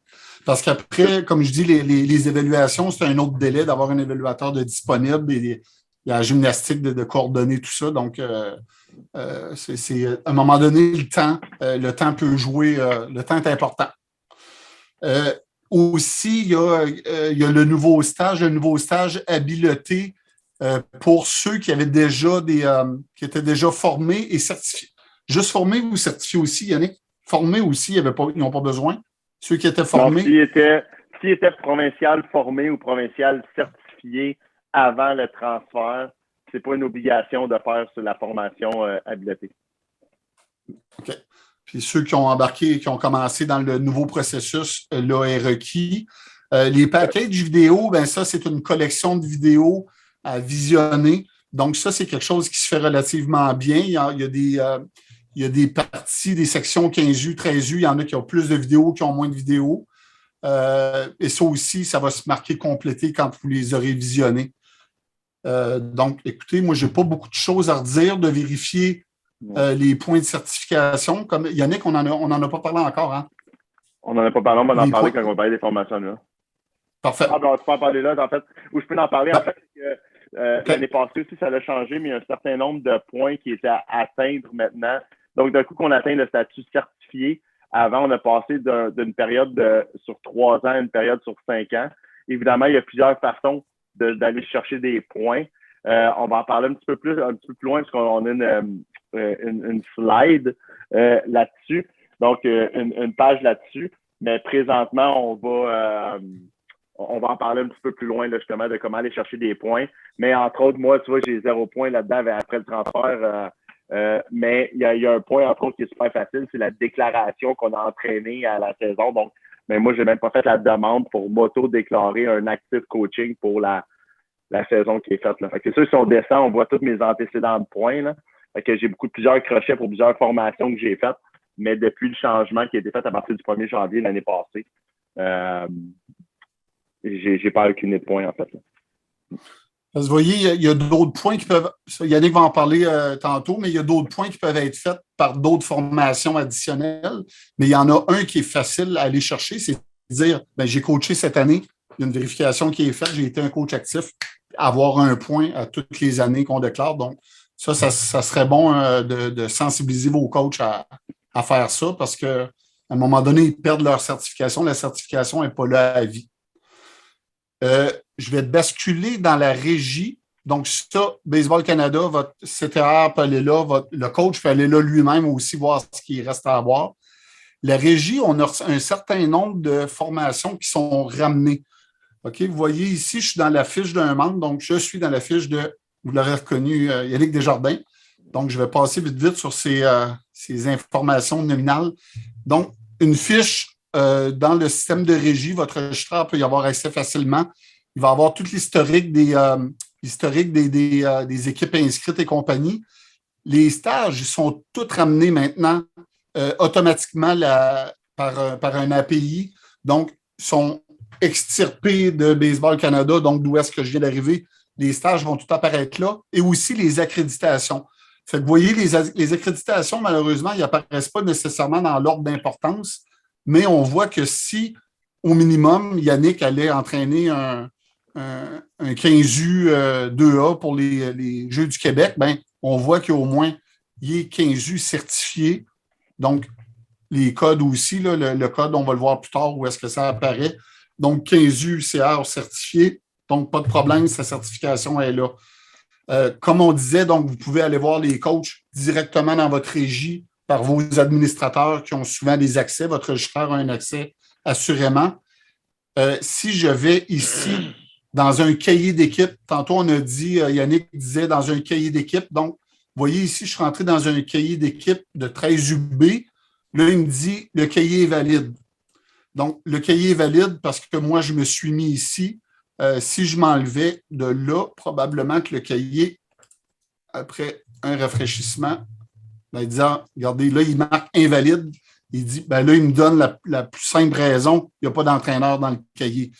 Parce qu'après, comme je dis, les évaluations, c'est un autre délai d'avoir un évaluateur de disponible et il y a la gymnastique de coordonner tout ça. Donc, c'est à un moment donné, le temps peut jouer, le temps est important. Aussi, il y a le nouveau stage habilité pour ceux qui avaient déjà qui étaient déjà formés et certifiés. Juste formés ou certifiés aussi, Yannick? Formés aussi, ils n'ont pas besoin. Ceux qui étaient formés. S'ils étaient provincial formé ou provincial certifié avant le transfert, c'est pas une obligation de faire sur la formation habilitée. OK. Puis ceux qui ont embarqué, qui ont commencé dans le nouveau processus, là, est requis. Les packages vidéo, ben ça, c'est une collection de vidéos à visionner. Donc, ça, c'est quelque chose qui se fait relativement bien. Il y a des parties, des sections 15U, 13U. Il y en a qui ont plus de vidéos, qui ont moins de vidéos. Et ça aussi, ça va se marquer complété quand vous les aurez visionnés. Donc, écoutez, moi, je n'ai pas beaucoup de choses à redire, de vérifier les points de certification. Comme Yannick, on n'en a pas parlé encore, hein? On n'en a pas parlé, on va en parler quand on va parler des formations, là. Parfait. Ah, ben, tu peux en parler là, en fait. Ou je peux en parler, en fait, l'année passée aussi, ça a changé, mais il y a un certain nombre de points qui étaient à atteindre maintenant. Donc, d'un coup qu'on atteint le statut certifié, avant, on a passé d'une période sur 3 ans à une période sur 5 ans. Évidemment, il y a plusieurs façons d'aller chercher des points. On va en parler un petit peu plus loin, parce qu'on a une slide là-dessus. Donc, une page là-dessus. Mais présentement, on va en parler un petit peu plus loin, là, justement, de comment aller chercher des points. Mais entre autres, moi, tu vois, j'ai 0 points là-dedans après le transfert. Mais il y a un point, entre autres, qui est super facile, c'est la déclaration qu'on a entraînée à la saison. Donc, mais moi, je n'ai même pas fait la demande pour m'auto-déclarer un active coaching pour la saison qui est faite. Là. Fait que c'est sûr, si on descend, on voit tous mes antécédents de points. Là. Fait que j'ai plusieurs crochets pour plusieurs formations que j'ai faites. Mais depuis le changement qui a été fait à partir du 1er janvier l'année passée, j'ai pas accumulé de points, en fait. Là. Parce que vous voyez, il y a d'autres points qui peuvent. Yannick va en parler tantôt, mais il y a d'autres points qui peuvent être faits par d'autres formations additionnelles. Mais il y en a un qui est facile à aller chercher, c'est de dire ben, j'ai coaché cette année, il y a une vérification qui est faite, j'ai été un coach actif, avoir un point à toutes les années qu'on déclare. Donc, ça serait bon de sensibiliser vos coachs à faire ça parce qu'à un moment donné, ils perdent leur certification. La certification n'est pas là à vie. Je vais basculer dans la régie. Donc, ça, Baseball Canada, votre CTR peut aller là, le coach peut aller là lui-même aussi, voir ce qu'il reste à avoir. La régie, on a un certain nombre de formations qui sont ramenées. OK, vous voyez ici, je suis dans la fiche d'un membre, donc je suis dans la fiche de, vous l'aurez reconnu, Yannick Desjardins. Donc, je vais passer vite sur ces informations nominales. Donc, une fiche dans le système de régie, votre registraire peut y avoir accès facilement. Il va avoir tout l'historique des équipes inscrites et compagnie. Les stages, ils sont tous ramenés maintenant automatiquement par un API. Donc, ils sont extirpés de Baseball Canada, donc d'où est-ce que je viens d'arriver. Les stages vont tout apparaître là. Et aussi les accréditations. Fait que vous voyez, les accréditations, malheureusement, ils n'apparaissent pas nécessairement dans l'ordre d'importance, mais on voit que si, au minimum, Yannick allait entraîner un 15U 2A pour les Jeux du Québec, ben, on voit qu'au moins, il est 15U certifié. Donc, les codes aussi, là, le code, on va le voir plus tard où est-ce que ça apparaît. Donc, 15U CR certifié. Donc, pas de problème, sa certification est là. Comme on disait, donc, vous pouvez aller voir les coachs directement dans votre régie par vos administrateurs qui ont souvent des accès. Votre registraire a un accès assurément. Si je vais ici dans un cahier d'équipe, tantôt on a dit, Yannick disait dans un cahier d'équipe, donc, vous voyez ici, je suis rentré dans un cahier d'équipe de 13 UB. Là, il me dit, le cahier est valide. Donc, le cahier est valide parce que moi, je me suis mis ici. Si je m'enlevais de là, probablement que le cahier, après un rafraîchissement, ben, il dit, regardez, là, il marque invalide. Il dit, ben là, il me donne la plus simple raison, il n'y a pas d'entraîneur dans le cahier.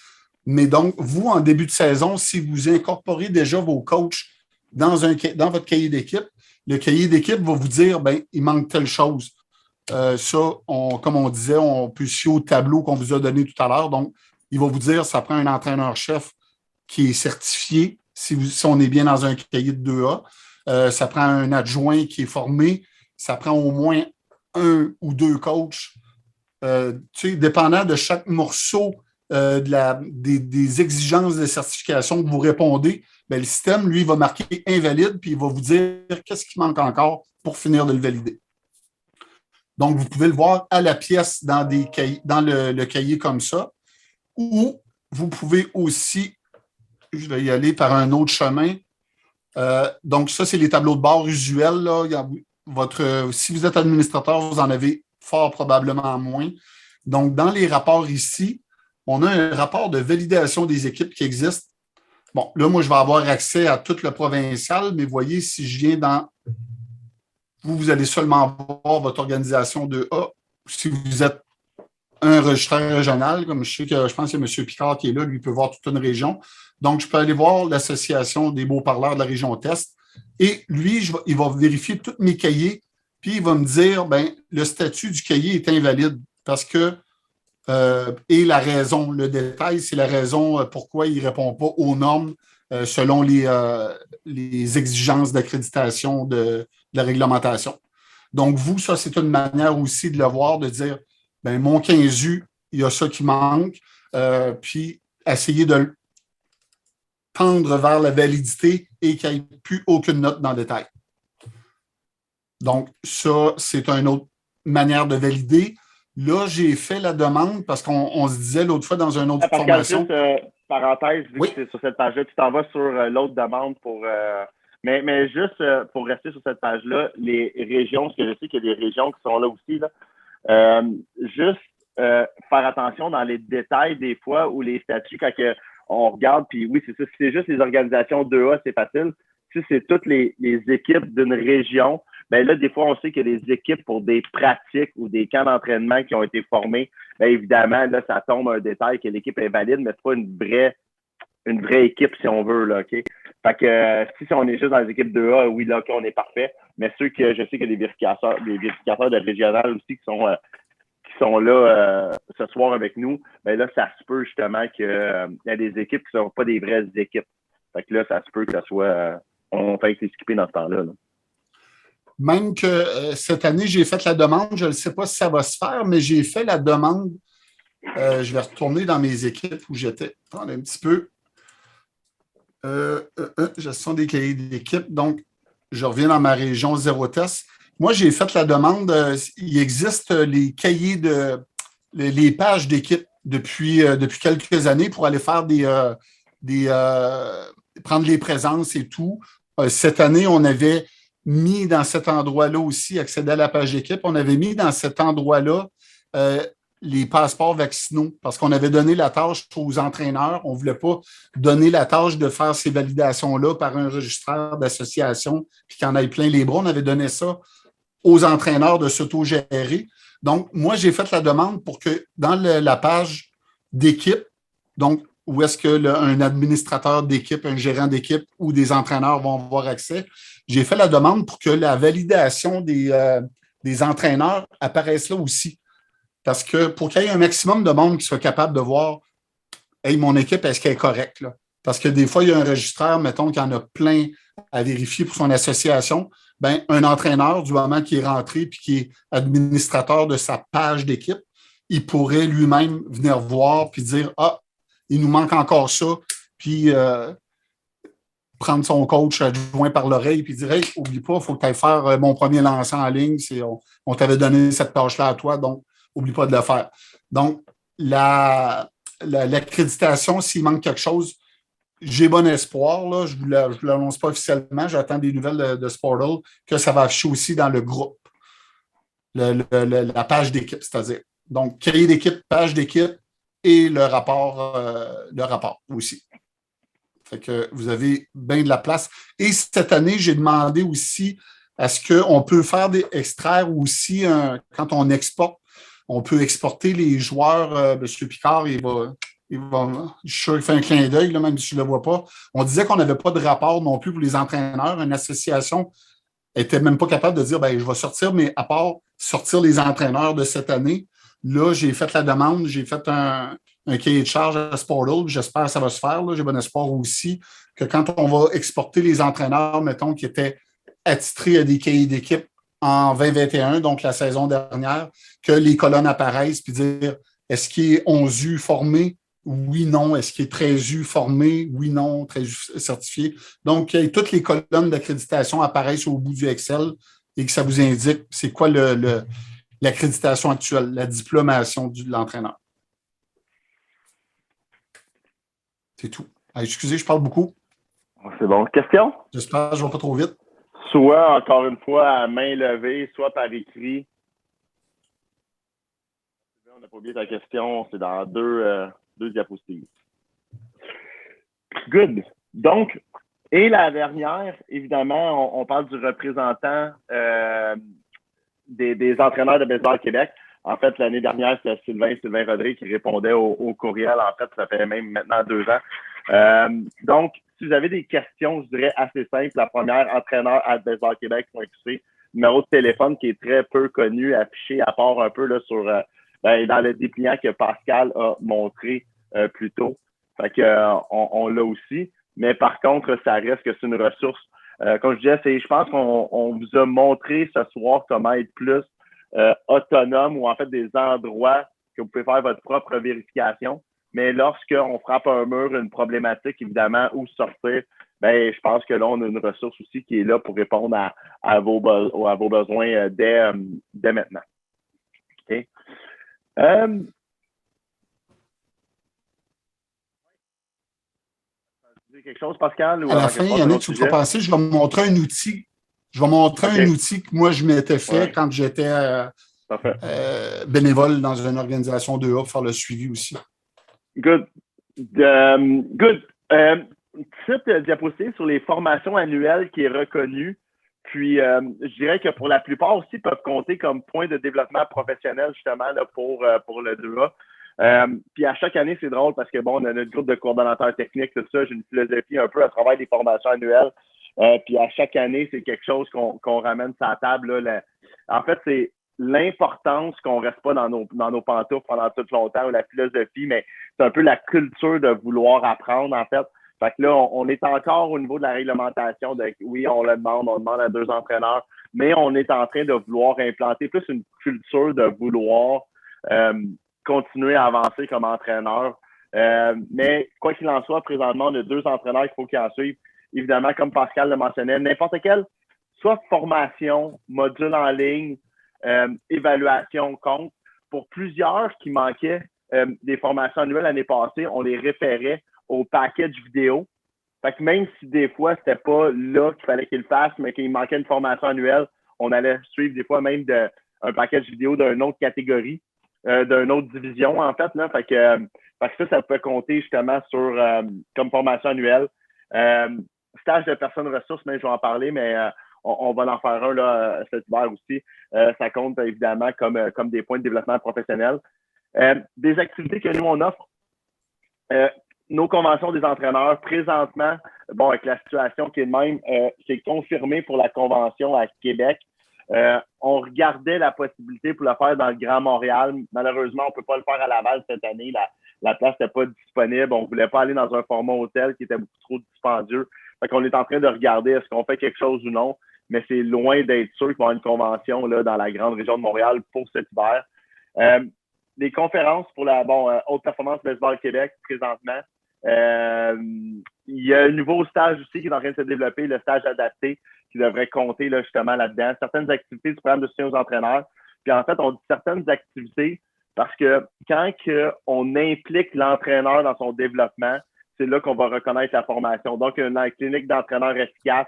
Mais donc, vous, en début de saison, si vous incorporez déjà vos coachs dans votre cahier d'équipe, le cahier d'équipe va vous dire, ben, il manque telle chose. Comme on disait, on peut se fier au tableau qu'on vous a donné tout à l'heure. Donc, il va vous dire, ça prend un entraîneur-chef qui est certifié, si on est bien dans un cahier de 2A. Ça prend un adjoint qui est formé. Ça prend au moins 1 ou 2 coachs. Dépendant de chaque morceau des exigences de certification que vous répondez, bien, le système, lui, va marquer invalide, puis il va vous dire qu'est-ce qui manque encore pour finir de le valider. Donc, vous pouvez le voir à la pièce dans le cahier comme ça, ou vous pouvez aussi, je vais y aller par un autre chemin. Donc, ça, c'est les tableaux de bord usuels. Là. Si vous êtes administrateur, vous en avez fort probablement moins. Donc, dans les rapports ici, on a un rapport de validation des équipes qui existe. Bon, là, moi, je vais avoir accès à tout le provincial, mais voyez, si je viens dans... Vous allez seulement voir votre organisation 2A. Si vous êtes un registraire régional, comme je pense qu'il y a M. Picard qui est là, lui, il peut voir toute une région. Donc, je peux aller voir l'Association des beaux-parleurs de la région Test. Et lui, il va vérifier tous mes cahiers, puis il va me dire, le statut du cahier est invalide parce que, et la raison, le détail, c'est la raison pourquoi il ne répond pas aux normes selon les exigences d'accréditation de la réglementation. Donc, vous, ça, c'est une manière aussi de le voir, de dire, mon 15U, il y a ça qui manque, puis essayer de le tendre vers la validité et qu'il n'y ait plus aucune note dans le détail. Donc, ça, c'est une autre manière de valider. Là, j'ai fait la demande parce qu'on se disait l'autre fois dans une autre formation. Juste, parenthèse, vu que c'est sur cette page-là, tu t'en vas sur l'autre demande pour... Mais juste pour rester sur cette page-là, les régions, parce que je sais qu'il y a des régions qui sont là aussi, là, juste faire attention dans les détails des fois ou les statuts quand on regarde, puis oui, c'est ça, si c'est juste les organisations 2A, c'est facile. Si c'est toutes les équipes d'une région, là, des fois, on sait qu'il y a des équipes pour des pratiques ou des camps d'entraînement qui ont été formés. Évidemment, là, ça tombe un détail que l'équipe est valide, mais c'est pas une vraie équipe, si on veut, là, OK? Fait que si on est juste dans les équipes 2A, oui, là, OK, on est parfait. Mais ceux que je sais qu'il y a des vérificateurs de régional aussi qui sont là ce soir avec nous, là, ça se peut justement qu'il y a des équipes qui ne sont pas des vraies équipes. Fait que là, ça se peut que ça soit... On fait skipper dans ce temps-là. Là. Même que cette année, j'ai fait la demande. Je ne sais pas si ça va se faire, mais j'ai fait la demande. Je vais retourner dans mes équipes où j'étais. Attendez un petit peu. Gestion des cahiers d'équipe. Donc, je reviens dans ma région zéro test. Moi, j'ai fait la demande. Il existe les cahiers les pages d'équipe depuis quelques années pour aller faire prendre les présences et tout. Cette année, on avait mis dans cet endroit-là aussi, accéder à la page d'équipe, on avait mis dans cet endroit-là les passeports vaccinaux parce qu'on avait donné la tâche aux entraîneurs. On ne voulait pas donner la tâche de faire ces validations-là par un registraire d'association puis qu'il y en ait plein les bras. On avait donné ça aux entraîneurs de s'auto-gérer. Donc, moi, j'ai fait la demande pour que dans la page d'équipe, donc où est-ce qu'un administrateur d'équipe, un gérant d'équipe ou des entraîneurs vont avoir accès, j'ai fait la demande pour que la validation des entraîneurs apparaisse là aussi. Parce que pour qu'il y ait un maximum de monde qui soit capable de voir « Hey, mon équipe, est-ce qu'elle est correcte? » là? Parce que des fois, il y a un registraire, mettons, qui en a plein à vérifier pour son association. Un entraîneur, du moment qu'il est rentré et qui est administrateur de sa page d'équipe, il pourrait lui-même venir voir et dire « Ah, il nous manque encore ça. » Puis prendre son coach adjoint par l'oreille et dire « Hey, oublie pas, il faut que tu ailles faire mon premier lancer en ligne. On t'avait donné cette tâche-là à toi, donc oublie pas de le faire. » Donc, l'accréditation, s'il manque quelque chose, j'ai bon espoir. Là, je ne vous l'annonce pas officiellement. J'attends des nouvelles de Sportal que ça va afficher aussi dans le groupe, la page d'équipe, c'est-à-dire. Donc, cahier d'équipe, page d'équipe et le rapport aussi. Fait que vous avez bien de la place. Et cette année, j'ai demandé aussi est-ce qu'on peut extraire aussi, quand on exporte, on peut exporter les joueurs. M. Picard, je suis sûr qu'il fait un clin d'œil, même si je ne le vois pas. On disait qu'on n'avait pas de rapport non plus pour les entraîneurs. Une association n'était même pas capable de dire je vais sortir, mais à part sortir les entraîneurs de cette année, là, j'ai fait la demande, j'ai fait un cahier de charge à Sportal. J'espère que ça va se faire. Là. J'ai bon espoir aussi que quand on va exporter les entraîneurs, mettons, qui étaient attitrés à des cahiers d'équipe en 2021, donc la saison dernière, que les colonnes apparaissent puis dire est-ce qu'il est 11U formé? Oui, non. Est-ce qu'il est 13U formé? Oui, non. 13U certifié. Donc, toutes les colonnes d'accréditation apparaissent au bout du Excel et que ça vous indique c'est quoi l'accréditation actuelle, la diplomation de l'entraîneur. C'est tout. Excusez, je parle beaucoup. C'est bon. Question? J'espère que je ne vais pas trop vite. Soit, encore une fois, à main levée, soit par écrit. n'a pas oublié ta question, c'est dans deux diapositives. Good. Donc, et la dernière, évidemment, on parle du représentant des entraîneurs de baseball Québec. En fait, l'année dernière, c'était Sylvain Rodrigue qui répondait au courriel. En fait, ça fait même maintenant 2 ans. Donc, si vous avez des questions, je dirais assez simples. La première, entraîneur@baseballquebec.qc, numéro de téléphone qui est très peu connu, affiché à part un peu là, sur dans le dépliant que Pascal a montré plus tôt. Fait que on l'a aussi. Mais par contre, ça reste que c'est une ressource. Comme je disais, je pense qu'on vous a montré ce soir comment être plus autonome ou en fait des endroits que vous pouvez faire votre propre vérification. Mais lorsqu'on frappe un mur, une problématique, évidemment, où sortir, ben, je pense que là, on a une ressource aussi qui est là pour répondre à vos besoins dès maintenant. OK. Quelque chose, Pascal? À la fin, Yannick, tu me feras passer, je vais me montrer un outil. Je vais montrer un outil que moi, je m'étais fait quand j'étais bénévole dans une organisation 2A pour faire le suivi aussi. Good. Good. Cette diapositive sur les formations annuelles qui est reconnue. Puis, je dirais que pour la plupart aussi, peuvent compter comme point de développement professionnel, justement, là, pour le 2A. Puis à chaque année, c'est drôle parce que, bon, on a notre groupe de coordonnateurs techniques, tout ça. J'ai une philosophie un peu à travers des formations annuelles. Puis à chaque année, c'est quelque chose qu'on ramène sur la table. Là. En fait, c'est l'importance qu'on ne reste pas dans nos pantoufles pendant tout longtemps, ou la philosophie, mais c'est un peu la culture de vouloir apprendre, en fait. Fait que là, on est encore au niveau de la réglementation. Oui, on demande à 2 entraîneurs, mais on est en train de vouloir implanter plus une culture de vouloir continuer à avancer comme entraîneur. Mais quoi qu'il en soit, présentement, on a 2 entraîneurs qu'il faut qu'ils en suivent. Évidemment, comme Pascal le mentionnait, n'importe quelle, soit formation, module en ligne, évaluation compte. Pour plusieurs qui manquaient des formations annuelles l'année passée, on les référait au package vidéo. Fait que même si des fois, c'était pas là qu'il fallait qu'ils le fassent, mais qu'il manquait une formation annuelle, on allait suivre des fois même un package vidéo d'une autre catégorie, d'une autre division, en fait. Là. Fait que ça peut compter justement sur comme formation annuelle. Stage de personnes ressources, mais je vais en parler, mais on va en faire un là, cet hiver aussi. Ça compte évidemment comme des points de développement professionnel. Des activités que nous, on offre. Nos conventions des entraîneurs, présentement, bon, avec la situation qui est de même, c'est confirmé pour la convention à Québec. On regardait la possibilité pour le faire dans le Grand Montréal. Malheureusement, on ne peut pas le faire à Laval cette année. La place n'était pas disponible. On ne voulait pas aller dans un format hôtel qui était beaucoup trop dispendieux. Fait qu'on est en train de regarder est-ce qu'on fait quelque chose ou non, mais c'est loin d'être sûr qu'il va y avoir une convention là, dans la grande région de Montréal pour cet hiver. Les conférences pour la Haute Performance Baseball Québec présentement. Il y a un nouveau stage aussi qui est en train de se développer, le stage adapté, qui devrait compter là, justement là-dedans. Certaines activités du programme de soutien aux entraîneurs. Puis en fait, on dit certaines activités parce que quand on implique l'entraîneur dans son développement, c'est là qu'on va reconnaître la formation. Donc, une clinique d'entraîneurs efficace,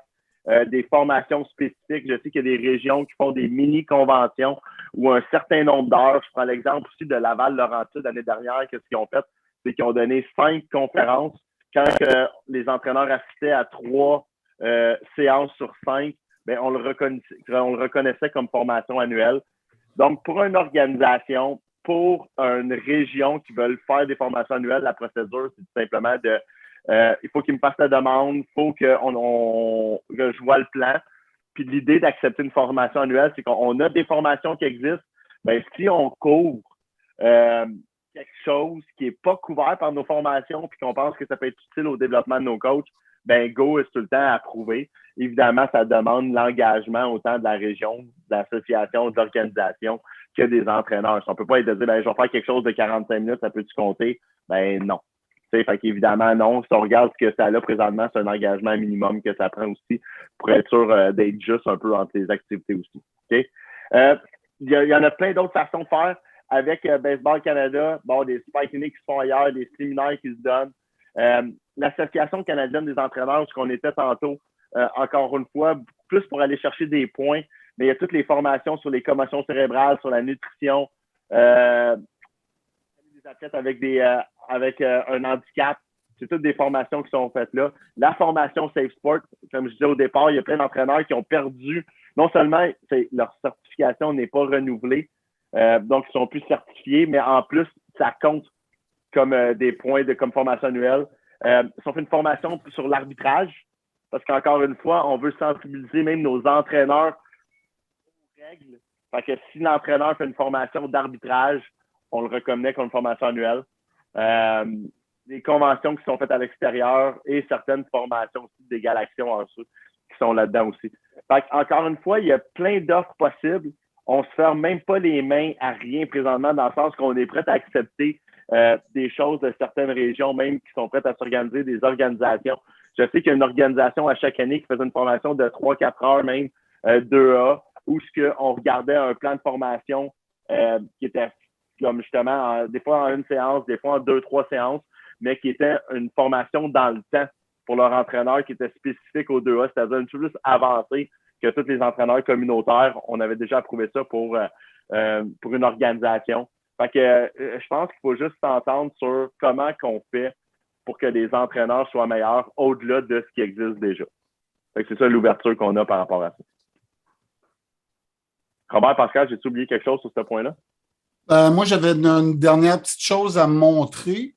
des formations spécifiques. Je sais qu'il y a des régions qui font des mini-conventions ou un certain nombre d'heures. Je prends l'exemple aussi de Laval-Laurentide l'année dernière. Qu'est-ce qu'ils ont fait? C'est qu'ils ont donné 5 conférences. Quand les entraîneurs assistaient à 3 séances sur 5, ben, on le reconnaissait comme formation annuelle. Donc, pour une organisation, pour une région qui veulent faire des formations annuelles, la procédure, c'est tout simplement il faut qu'ils me fassent la demande, il faut que je vois le plan. Puis l'idée d'accepter une formation annuelle, c'est qu'on a des formations qui existent. Ben, si on couvre quelque chose qui n'est pas couvert par nos formations puis qu'on pense que ça peut être utile au développement de nos coachs, ben go est tout le temps approuvé. Évidemment, ça demande l'engagement autant de la région, de l'association, de l'organisation que des entraîneurs. On ne peut pas être de dire ben, je vais faire quelque chose de 45 minutes, ça peut-tu compter? Ben non. Fait qu'évidemment, non. Si on regarde ce que ça a présentement, c'est un engagement minimum que ça prend aussi pour être sûr d'être juste un peu entre les activités aussi. Okay? Il y en a plein d'autres façons de faire avec Baseball Canada. Bon, des super cliniques qui se font ailleurs, des séminaires qui se donnent. L'Association canadienne des entraîneurs, ce qu'on était tantôt, encore une fois, plus pour aller chercher des points, mais il y a toutes les formations sur les commotions cérébrales, sur la nutrition, athlètes avec un handicap. C'est toutes des formations qui sont faites là. La formation Safe Sport, comme je disais au départ, il y a plein d'entraîneurs qui ont perdu. Non seulement leur certification n'est pas renouvelée, donc ils sont plus certifiés, mais en plus, ça compte comme des points comme formation annuelle. Ils ont fait une formation sur l'arbitrage, parce qu'encore une fois, on veut sensibiliser même nos entraîneurs aux règles. Fait que si l'entraîneur fait une formation d'arbitrage, on le reconnaît comme une formation annuelle. Des conventions qui sont faites à l'extérieur et certaines formations aussi d'égal action en dessous qui sont là-dedans aussi. Fait encore une fois, il y a plein d'offres possibles. On se ferme même pas les mains à rien présentement, dans le sens qu'on est prêt à accepter des choses de certaines régions, même qui sont prêtes à s'organiser, des organisations. Je sais qu'il y a une organisation à chaque année qui faisait une formation de 3-4 heures, même 2A, où on regardait un plan de formation qui était comme justement, des fois en une séance, des fois en 2-3 séances, mais qui était une formation dans le temps pour leur entraîneur qui était spécifique au 2A, c'est-à-dire une chose plus avancée que tous les entraîneurs communautaires. On avait déjà approuvé ça pour une organisation. Fait que je pense qu'il faut juste s'entendre sur comment qu'on fait pour que les entraîneurs soient meilleurs au-delà de ce qui existe déjà. Fait que c'est ça l'ouverture qu'on a par rapport à ça. Robert, Pascal, j'ai-tu oublié quelque chose sur ce point-là? Moi, j'avais une dernière petite chose à montrer.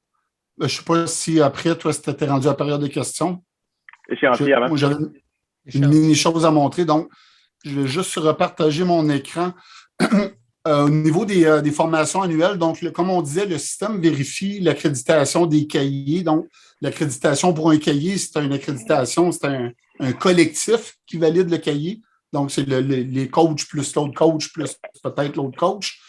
Je ne sais pas si après, toi, si tu étais rendu à la période de questions. Échéancier avant. Moi, j'avais une mini-chose à montrer. Donc, je vais juste repartager mon écran. Au niveau des formations annuelles, donc, comme on disait, le système vérifie l'accréditation des cahiers. Donc, l'accréditation pour un cahier, c'est une accréditation, c'est un collectif qui valide le cahier. Donc, c'est les coachs plus l'autre coach plus peut-être l'autre coach.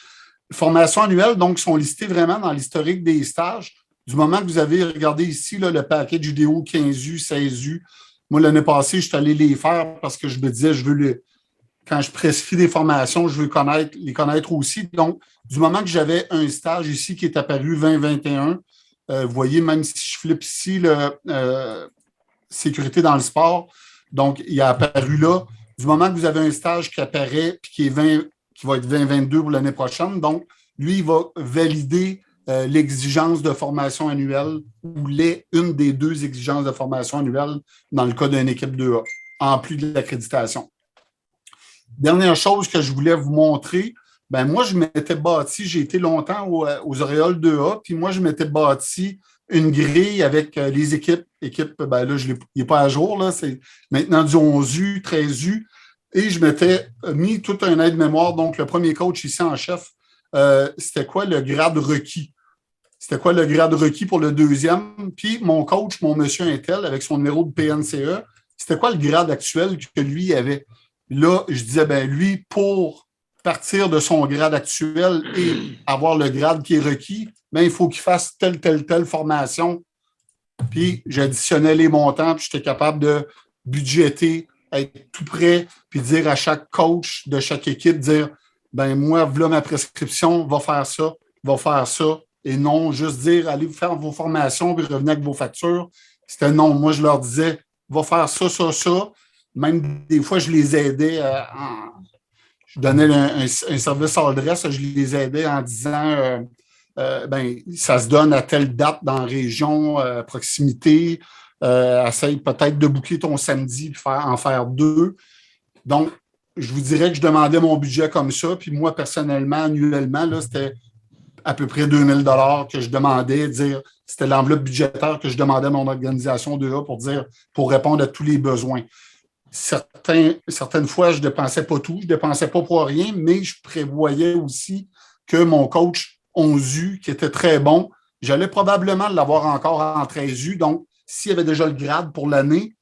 Formations annuelles, donc, sont listées vraiment dans l'historique des stages. Du moment que vous avez regardé ici là, le paquet vidéo 15U, 16U, moi, l'année passée, je suis allé les faire parce que je me disais, quand je prescris des formations, je veux les connaître aussi. Donc, du moment que j'avais un stage ici qui est apparu 2021, vous voyez, même si je flippe ici, sécurité dans le sport, donc, il a apparu là. Du moment que vous avez un stage qui apparaît puis qui va être 2022 pour l'année prochaine, donc, lui, il va valider l'exigence de formation annuelle ou une des deux exigences de formation annuelle dans le cas d'une équipe 2A, en plus de l'accréditation. Dernière chose que je voulais vous montrer, moi, je m'étais bâti, j'ai été longtemps aux Orioles 2A, puis moi, je m'étais bâti une grille avec les équipes. Là, il n'est pas à jour, là, c'est maintenant du 11U, 13U, et je m'étais mis tout un aide-mémoire. Donc, le premier coach ici en chef, c'était quoi le grade requis? C'était quoi le grade requis pour le deuxième? Puis mon coach, mon monsieur Intel, avec son numéro de PNCE, c'était quoi le grade actuel que lui avait? Là, je disais, lui, pour partir de son grade actuel et avoir le grade qui est requis, il faut qu'il fasse telle formation. Puis j'additionnais les montants, puis j'étais capable de budgéter, être tout prêt, puis dire à chaque coach de chaque équipe, dire, moi, voilà ma prescription, va faire ça. Et non, juste dire, allez faire vos formations puis revenez avec vos factures. C'était non. Moi, je leur disais, va faire ça. Même des fois, je les aidais. Je donnais un service à l'adresse, je les aidais en disant, ça se donne à telle date dans la région, proximité. Essaye peut-être de booker ton samedi et en faire 2. Donc, je vous dirais que je demandais mon budget comme ça. Puis moi, personnellement, annuellement, là, c'était à peu près 2000 $ que je demandais, c'était l'enveloppe budgétaire que je demandais à mon organisation 2A pour répondre à tous les besoins. Certaines fois, je ne dépensais pas tout, je ne dépensais pas pour rien, mais je prévoyais aussi que mon coach 11U, qui était très bon, j'allais probablement l'avoir encore en 13U. Donc, s'il y avait déjà le grade pour l'année,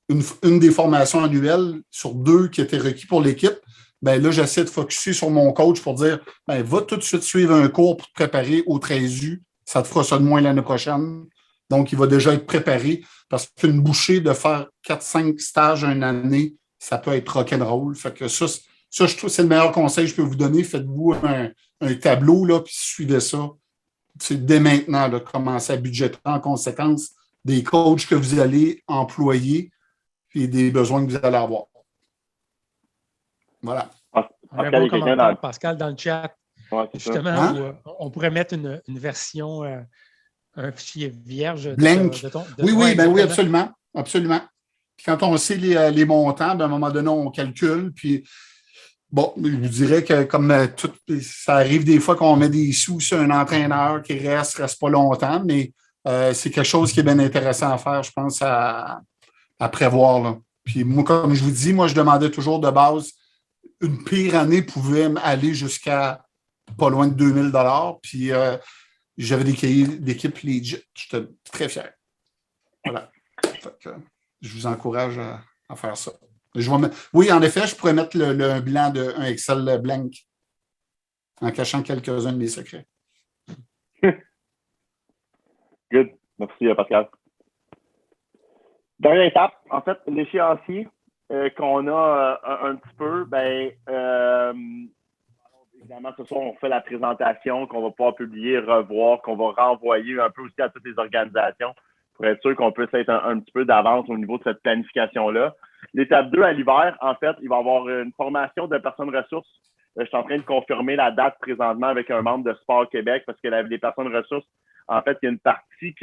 une des formations annuelles sur 2 qui étaient requis pour l'équipe, là, j'essaie de focusser sur mon coach pour dire, va tout de suite suivre un cours pour te préparer au 13U. Ça te fera ça de moins l'année prochaine. Donc, il va déjà être préparé parce qu'une bouchée de faire 4-5 stages une année, ça peut être rock'n'roll. Fait que ça, je trouve que c'est le meilleur conseil que je peux vous donner. Faites-vous un tableau, là, puis suivez ça. C'est dès maintenant, là, commencez à budgéter en conséquence des coachs que vous allez employer et des besoins que vous allez avoir. Voilà. Un bon commentaire, Pascal, dans le chat. Ouais, justement, Hein? où on pourrait mettre une version, un fichier vierge Blank. de ton. Oui, Ouais, oui, ben oui, exactement. absolument. Absolument. Puis quand on sait les montants, ben, à un moment donné, on calcule. Puis bon, je vous dirais que comme tout, ça arrive des fois qu'on met des sous sur un entraîneur qui reste pas longtemps, mais c'est quelque chose qui est bien intéressant à faire, je pense, à prévoir. Là. Puis moi, comme je vous dis, moi, je demandais toujours de base, une pire année pouvait aller jusqu'à pas loin de 2000 $. Puis j'avais des cahiers d'équipe legit. J'étais très fier. Voilà. Fait que, je vous encourage à faire ça. Oui, en effet, je pourrais mettre un bilan d'un Excel blank en cachant quelques-uns de mes secrets. Good. Merci, Pascal. Dernière étape, en fait, l'échéancier qu'on a un petit peu, évidemment, ce soir, on fait la présentation qu'on va pouvoir publier, revoir, qu'on va renvoyer un peu aussi à toutes les organisations pour être sûr qu'on puisse être un petit peu d'avance au niveau de cette planification-là. L'étape 2, à l'hiver, en fait, il va y avoir une formation de personnes ressources. Je suis en train de confirmer la date présentement avec un membre de Sport Québec parce que les personnes ressources, en fait, il y a une partie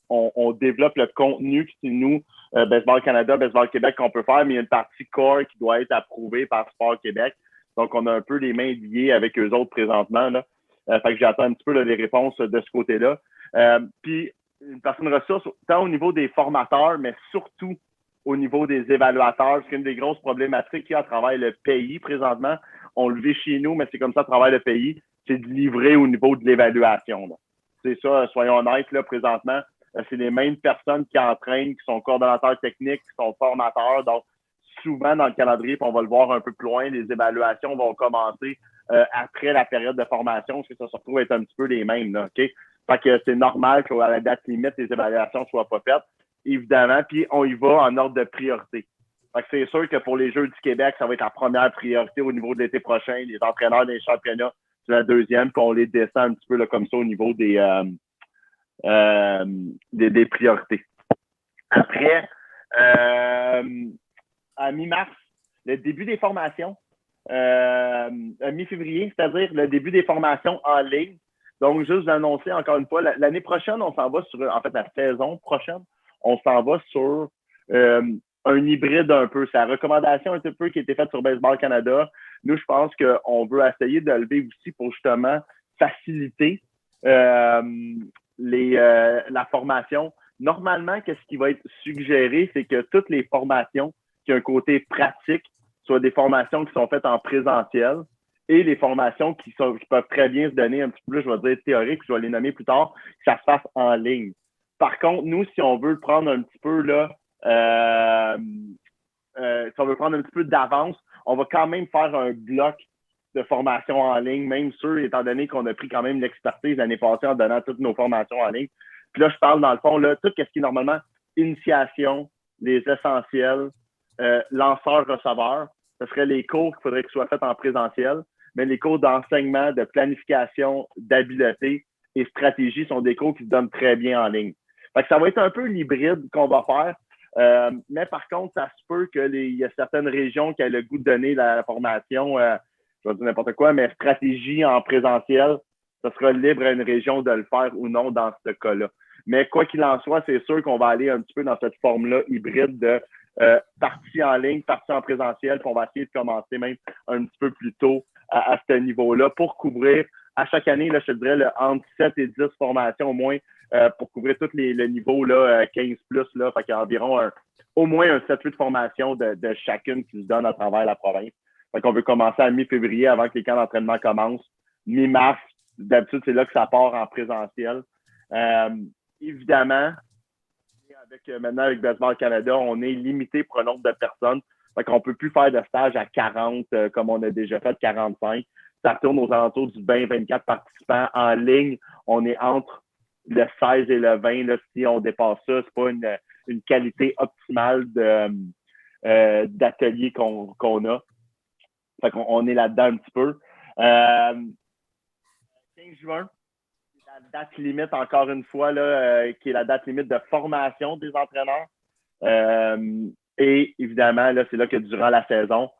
qu'on développe le contenu qui, nous, Baseball Canada, Baseball Québec, qu'on peut faire, mais il y a une partie core qui doit être approuvée par Sport Québec. Donc, on a un peu les mains liées avec eux autres présentement. Là. Fait que j'attends un petit peu là, les réponses de ce côté-là. Puis, une personne ressource, tant au niveau des formateurs, mais surtout au niveau des évaluateurs, parce qu'une des grosses problématiques qu'il y a à travers le pays présentement, on le vit chez nous, mais c'est comme ça à travers le pays, c'est de livrer au niveau de l'évaluation. Là. C'est ça, soyons honnêtes, là, présentement, c'est les mêmes personnes qui entraînent, qui sont coordonnateurs techniques, qui sont formateurs. Donc, souvent dans le calendrier, puis on va le voir un peu plus loin, les évaluations vont commencer après la période de formation, parce que ça se retrouve être un petit peu les mêmes. Là, OK? Fait que c'est normal qu'à la date limite, les évaluations ne soient pas faites, évidemment, puis on y va en ordre de priorité. Fait que c'est sûr que pour les Jeux du Québec, ça va être la première priorité au niveau de l'été prochain. Les entraîneurs des championnats, c'est la deuxième, puis on les descend un petit peu là, comme ça au niveau des priorités. Après, à mi-mars, le début des formations, mi-février, c'est-à-dire le début des formations en ligne. Donc, juste d'annoncer encore une fois, l'année prochaine, on s'en va sur, en fait, la saison prochaine, on s'en va sur un hybride un peu. C'est la recommandation un petit peu qui a été faite sur Baseball Canada. Nous, je pense qu'on veut essayer de lever aussi pour justement faciliter la formation. Normalement, qu'est-ce qui va être suggéré, c'est que toutes les formations qui ont un côté pratique soient des formations qui sont faites en présentiel et les formations qui peuvent très bien se donner un petit peu plus, je vais dire, théoriques, je vais les nommer plus tard, que ça se fasse en ligne. Par contre, nous, si on veut prendre un petit peu là, si on veut prendre un petit peu d'avance, on va quand même faire un bloc de formation en ligne, même sûr, étant donné qu'on a pris quand même l'expertise l'année passée en donnant toutes nos formations en ligne. Puis là, je parle dans le fond, là, tout ce qui est normalement initiation, les essentiels, lanceur-receveur, ce serait les cours qu'il faudrait qu'ils soient faits en présentiel, mais les cours d'enseignement, de planification, d'habileté et stratégie sont des cours qui se donnent très bien en ligne. Fait que ça va être un peu l'hybride qu'on va faire, mais par contre, ça se peut qu'il y a certaines régions qui aient le goût de donner la formation, je vais dire n'importe quoi, mais stratégie en présentiel, ce sera libre à une région de le faire ou non dans ce cas-là. Mais quoi qu'il en soit, c'est sûr qu'on va aller un petit peu dans cette forme-là hybride de partie en ligne, partie en présentiel, puis on va essayer de commencer même un petit peu plus tôt à ce niveau-là pour couvrir à chaque année, là, je te dirais, entre 7 et 10 formations au moins pour couvrir tous le niveau là, 15 plus. Là, fait qu'il y a environ au moins un 7-8 formations de chacune qui se donne à travers la province. Fait qu'on veut commencer à mi-février avant que les camps d'entraînement commencent. Mi-mars, d'habitude, c'est là que ça part en présentiel. Évidemment, maintenant avec Baseball Canada, on est limité pour un nombre de personnes. Fait qu'on ne peut plus faire de stage à 40 comme on a déjà fait 45. Ça tourne aux alentours du 20-24 participants. En ligne, on est entre le 16 et le 20. Là, si on dépasse ça, c'est pas une qualité optimale d'atelier qu'on a. Fait qu'on est là-dedans un petit peu. 15 juin, c'est la date limite, encore une fois, là, qui est la date limite de formation des entraîneurs. Et évidemment, là, c'est là que durant la saison,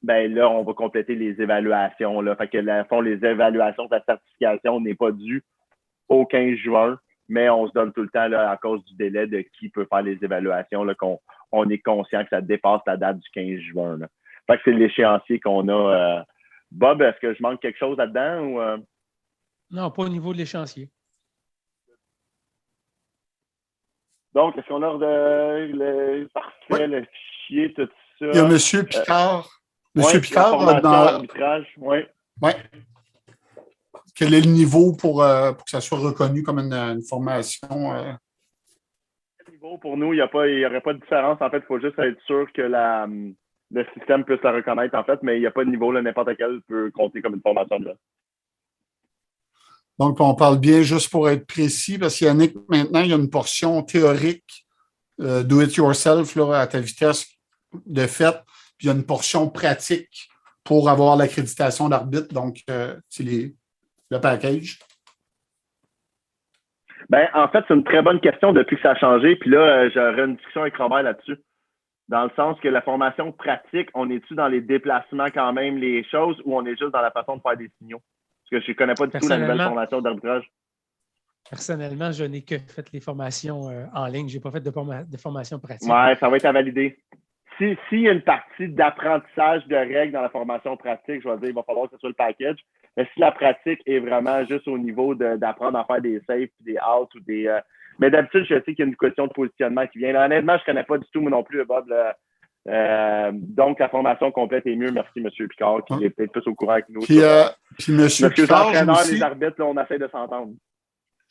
ben là, on va compléter les évaluations. Là. Fait que, à fond, les évaluations de la certification n'est pas due au 15 juin, mais on se donne tout le temps, là, à cause du délai de qui peut faire les évaluations, là, qu'on est conscient que ça dépasse la date du 15 juin. Là. Fait que c'est l'échéancier qu'on a. Bob, est-ce que je manque quelque chose là-dedans? Ou, Non, pas au niveau de l'échéancier. Donc, est-ce qu'on a parfait, le fichier, tout ça? Il y a M. Picard. Oui, Picard, formation, arbitrage, oui. Ouais. Quel est le niveau pour que ça soit reconnu comme une formation? Niveau pour nous, il n'y aurait pas de différence. En fait, il faut juste être sûr que le système puisse la reconnaître, en fait, mais il n'y a pas de niveau, là, n'importe quel peut compter comme une formation de là. Donc, on parle bien juste pour être précis, parce qu'il Yannick, maintenant, il y a une portion théorique, do-it-yourself, là, à ta vitesse de fait, puis il y a une portion pratique pour avoir l'accréditation d'arbitre. Donc, c'est le package. Ben, en fait, c'est une très bonne question depuis que ça a changé. Puis là, j'aurais une discussion avec Robert là-dessus. Dans le sens que la formation pratique, on est-tu dans les déplacements quand même, les choses, ou on est juste dans la façon de faire des signaux? Parce que je ne connais pas du tout la nouvelle formation d'arbitrage. Personnellement, je n'ai que fait les formations en ligne. Je n'ai pas fait de formation pratique. Oui, ça va être à valider. S'il y a une partie d'apprentissage de règles dans la formation pratique, je vais dire, il va falloir que ce soit le package. Mais si la pratique est vraiment juste au niveau d'apprendre à faire des saves, des outs ou des. Mais d'habitude, je sais qu'il y a une question de positionnement qui vient. Là, honnêtement, je ne connais pas du tout, moi non plus, Bob. Donc, la formation complète est mieux. Merci, M. Picard, qui est peut-être plus au courant que nous. Puis M. Picard, entraîneurs, aussi, les arbitres, là, on essaie de s'entendre.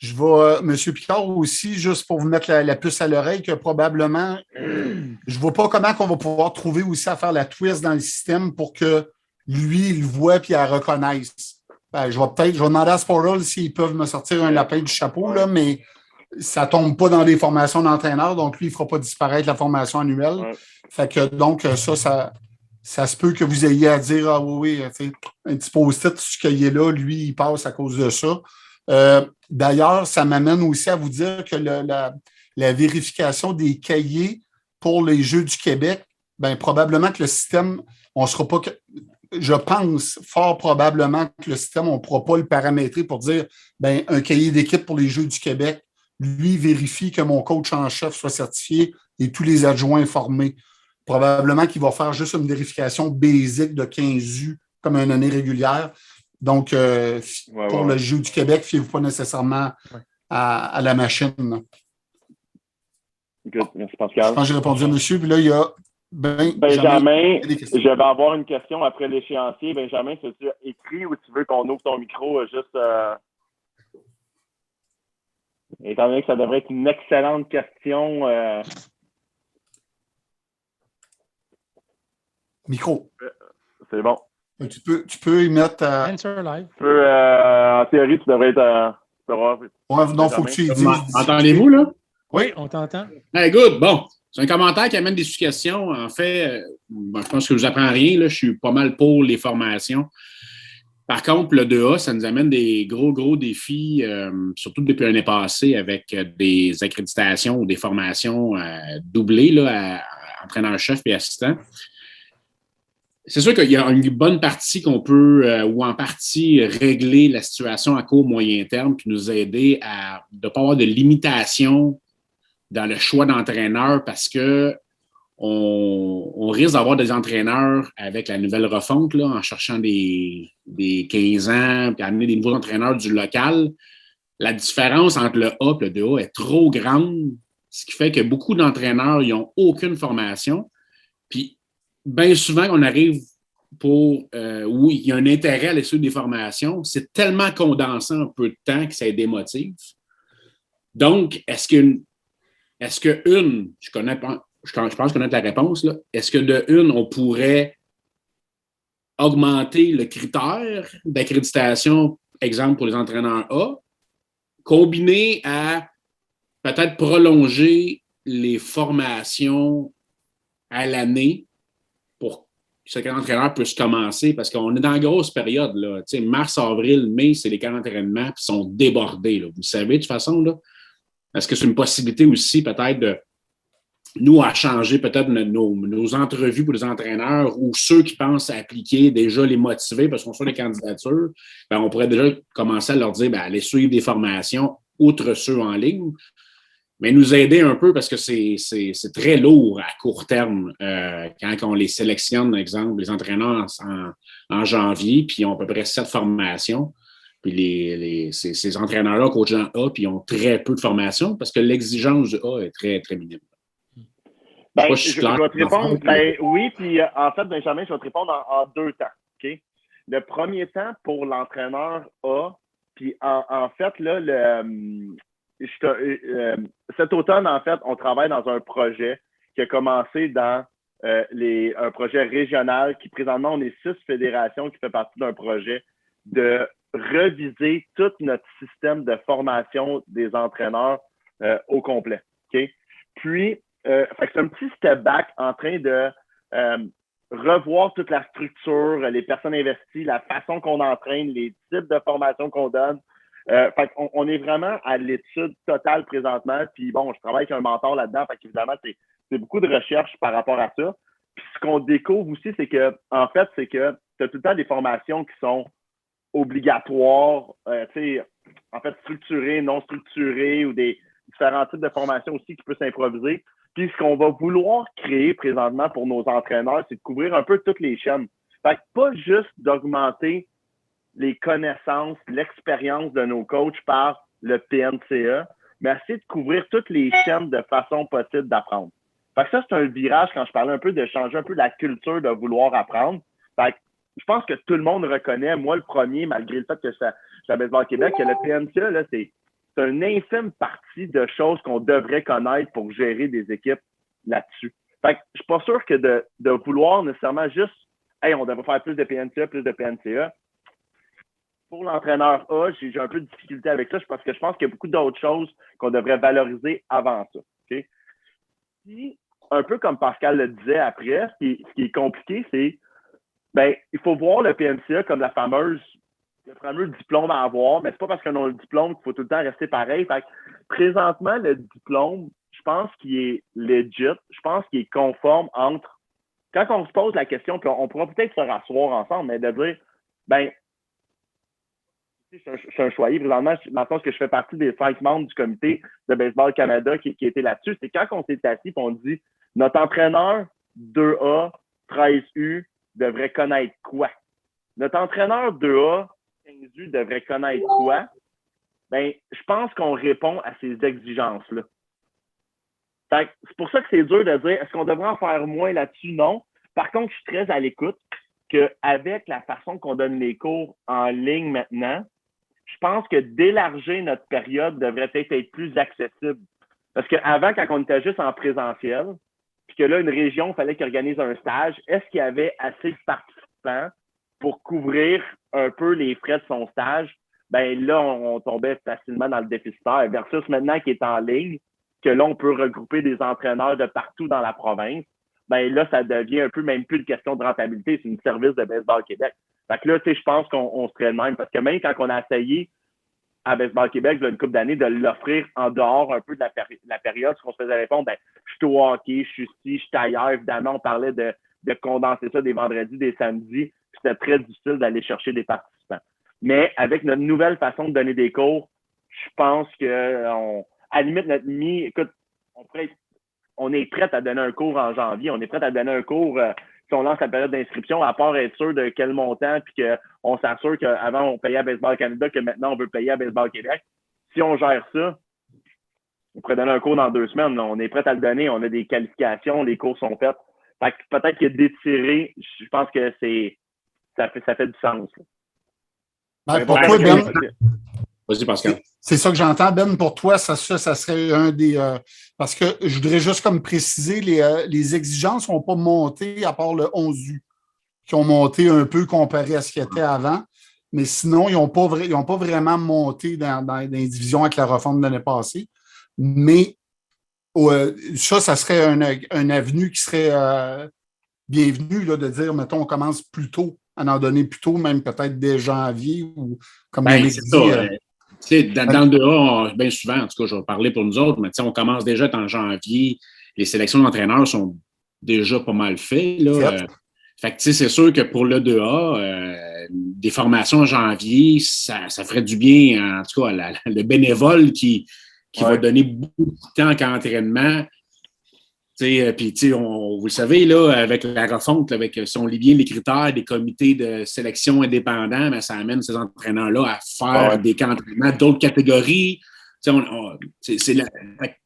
je vais, M. Picard aussi, juste pour vous mettre la puce à l'oreille, que probablement, je ne vois pas comment on va pouvoir trouver aussi à faire la twist dans le système pour que lui, il le voit et il la reconnaisse. Ben, je vais demander à Sportle s'ils peuvent me sortir un lapin du chapeau, là, mais ça ne tombe pas dans les formations d'entraîneurs, donc lui, il ne fera pas disparaître la formation annuelle. Ouais. Fait que donc, ça se peut que vous ayez à dire, ah oui, un petit post-it, ce cahier-là, lui, il passe à cause de ça. D'ailleurs, ça m'amène aussi à vous dire que la vérification des cahiers pour les Jeux du Québec, bien, probablement que le système, on ne sera pas. Je pense fort probablement que le système, on ne pourra pas le paramétrer pour dire bien, un cahier d'équipe pour les Jeux du Québec, lui vérifie que mon coach en chef soit certifié et tous les adjoints formés. Probablement qu'il va faire juste une vérification basique de 15 U comme une année régulière. Donc, pour le Jeu du Québec, fiez-vous pas nécessairement à la machine. Good. Merci, Pascal. Je pense que j'ai répondu à monsieur. Puis là, il y a Benjamin, je vais avoir une question après l'échéancier. Benjamin, si tu écrit ou tu veux qu'on ouvre ton micro juste... Étant donné que ça devrait être une excellente question. Micro. C'est bon. Tu peux y mettre... Answer live. En théorie, tu devrais être... non, il faut que tu y dises. Entendez-vous, là? Oui, on t'entend. Hey, good. Bon, c'est un commentaire qui amène des suggestions. En fait, je pense que je vous apprends rien. Là. Je suis pas mal pour les formations. Par contre, le 2A, ça nous amène des gros défis, surtout depuis l'année passée, avec des accréditations ou des formations doublées là, à entraîneur-chef et assistant. C'est sûr qu'il y a une bonne partie qu'on peut, ou en partie, régler la situation à court, moyen terme, puis nous aider à ne pas avoir de limitation dans le choix d'entraîneur parce que on risque d'avoir des entraîneurs avec la nouvelle refonte, là, en cherchant des 15 ans, puis amener des nouveaux entraîneurs du local. La différence entre le A et le 2A est trop grande, ce qui fait que beaucoup d'entraîneurs n'ont aucune formation. Puis, bien souvent, on arrive pour, oui, il y a un intérêt à l'issue des formations. C'est tellement condensant en peu de temps que ça démotive. Donc, je pense connaître la réponse, là. Est-ce que de une, on pourrait augmenter le critère d'accréditation, exemple pour les entraîneurs A, combiné à peut-être prolonger les formations à l'année pour que chaque entraîneur puisse commencer, parce qu'on est dans la grosse période, là. Tu sais, mars, avril, mai, c'est les camps d'entraînement qui sont débordés, là. Vous le savez, de toute façon, là. Est-ce que c'est une possibilité aussi, peut-être, nous, à changer peut-être nos entrevues pour les entraîneurs ou ceux qui pensent à appliquer, déjà les motiver parce qu'on soit les candidatures, ben, on pourrait déjà commencer à leur dire, ben, allez suivre des formations outre ceux en ligne, mais nous aider un peu parce que c'est très lourd à court terme quand on les sélectionne, par exemple, les entraîneurs en janvier, puis ils ont à peu près 7 formations. Puis ces entraîneurs-là, coachs en A, puis ils ont très peu de formation parce que l'exigence du A est très, très minime. Ben, je vais te répondre. Ben, oui, puis en fait, Benjamin, je vais te répondre en 2 temps. OK? Le premier temps pour l'entraîneur A, puis en fait, là, cet automne, en fait, on travaille dans un projet qui a commencé dans un projet régional qui, présentement, on est 6 fédérations qui fait partie d'un projet de reviser tout notre système de formation des entraîneurs au complet. OK? Puis, c'est un petit step back en train de revoir toute la structure, les personnes investies, la façon qu'on entraîne, les types de formation qu'on donne. On est vraiment à l'étude totale présentement. Puis bon, je travaille avec un mentor là-dedans. Fait qu'évidemment, c'est beaucoup de recherche par rapport à ça. Puis ce qu'on découvre aussi, c'est que, en fait, c'est que tu as tout le temps des formations qui sont obligatoires, en fait, structurées, non structurées ou des différents types de formations aussi qui peuvent s'improviser. Puis ce qu'on va vouloir créer présentement pour nos entraîneurs, c'est de couvrir un peu toutes les chaînes. Fait que pas juste d'augmenter les connaissances, l'expérience de nos coachs par le PNCA, mais essayer de couvrir toutes les chaînes de façon possible d'apprendre. Fait que ça, c'est un virage quand je parlais un peu de changer un peu la culture de vouloir apprendre. Fait que je pense que tout le monde reconnaît, moi le premier, malgré le fait que je suis à Baseball Québec, que le PNCA, là, c'est une infime partie de choses qu'on devrait connaître pour gérer des équipes là-dessus. Fait que je suis pas sûr que de vouloir nécessairement juste « Hey, on devrait faire plus de PNCA. » Pour l'entraîneur A, j'ai un peu de difficulté avec ça parce que je pense qu'il y a beaucoup d'autres choses qu'on devrait valoriser avant ça. Okay? Puis, un peu comme Pascal le disait après, ce qui est compliqué, c'est il faut voir le PNCA comme le fameux diplôme à avoir, mais c'est pas parce qu'on a le diplôme qu'il faut tout le temps rester pareil. Fait que, présentement, le diplôme, je pense qu'il est legit, je pense qu'il est conforme entre quand on se pose la question, puis on pourra peut-être se rasseoir ensemble, mais de dire je suis un choyé présentement, dans le sens que je fais partie des 5 membres du comité de Baseball Canada qui était là-dessus. C'est quand on s'est assis et on dit notre entraîneur 2A, 13U devrait connaître quoi? Notre entraîneur 2A, 15U devrait connaître quoi? Je pense qu'on répond à ces exigences-là. C'est pour ça que c'est dur de dire est-ce qu'on devrait en faire moins là-dessus? Non. Par contre, je suis très à l'écoute qu'avec la façon qu'on donne les cours en ligne maintenant, je pense que d'élargir notre période devrait peut-être être plus accessible. Parce qu'avant, quand on était juste en présentiel, puis que là, une région, il fallait qu'il organise un stage, est-ce qu'il y avait assez de participants pour couvrir un peu les frais de son stage? Là, on tombait facilement dans le déficitaire. Versus maintenant qui est en ligne, que là, on peut regrouper des entraîneurs de partout dans la province, là, ça devient un peu même plus une question de rentabilité, c'est une service de Baseball Québec. Fait que là, je pense qu'on serait le même. Parce que même quand on a essayé à Baseball Québec, il y a une couple d'années, de l'offrir en dehors un peu de la période, ce qu'on se faisait répondre, je suis au hockey, je suis ici, je suis ailleurs. Évidemment, on parlait de condenser ça des vendredis, des samedis. C'était très difficile d'aller chercher des participants. Mais avec notre nouvelle façon de donner des cours, je pense que à la limite, écoute, on est prêt à donner un cours en janvier, on est prêt à donner un cours si on lance la période d'inscription, à part être sûr de quel montant, puis qu'on s'assure qu'avant, on payait à Baseball Canada, que maintenant, on veut payer à Baseball Québec. Si on gère ça, on pourrait donner un cours dans 2 semaines. Là. On est prêt à le donner, on a des qualifications, les cours sont faits. Fait que peut-être que d'étirer, je pense que ça fait du sens. Pourquoi, Ben? Vas-y, Pascal. C'est ça que j'entends, Ben. Pour toi, ça serait un des... parce que je voudrais juste comme préciser, les exigences n'ont pas monté à part le 11U, qui ont monté un peu comparé à ce qu'il y était avant. Mais sinon, ils n'ont pas vraiment monté dans les divisions avec la refonte de l'année passée. Mais ça serait un avenue qui serait bienvenu là, de dire, mettons, on commence plus tôt, à en donner plus tôt, même peut-être dès janvier ou comme c'est ça. Dans le 2A, bien souvent, en tout cas, je vais parler pour nous autres, mais on commence déjà en janvier les sélections d'entraîneurs sont déjà pas mal faites. Là. Fait que, c'est sûr que pour le 2A, des formations en janvier, ça ferait du bien, en tout cas, le bénévole qui va donner beaucoup de temps qu'à entraînement. Puis, vous le savez, là, avec la refonte, si on lit bien les critères des comités de sélection indépendants, ben, ça amène ces entraîneurs-là à faire des camps d'entraînement d'autres catégories. C'est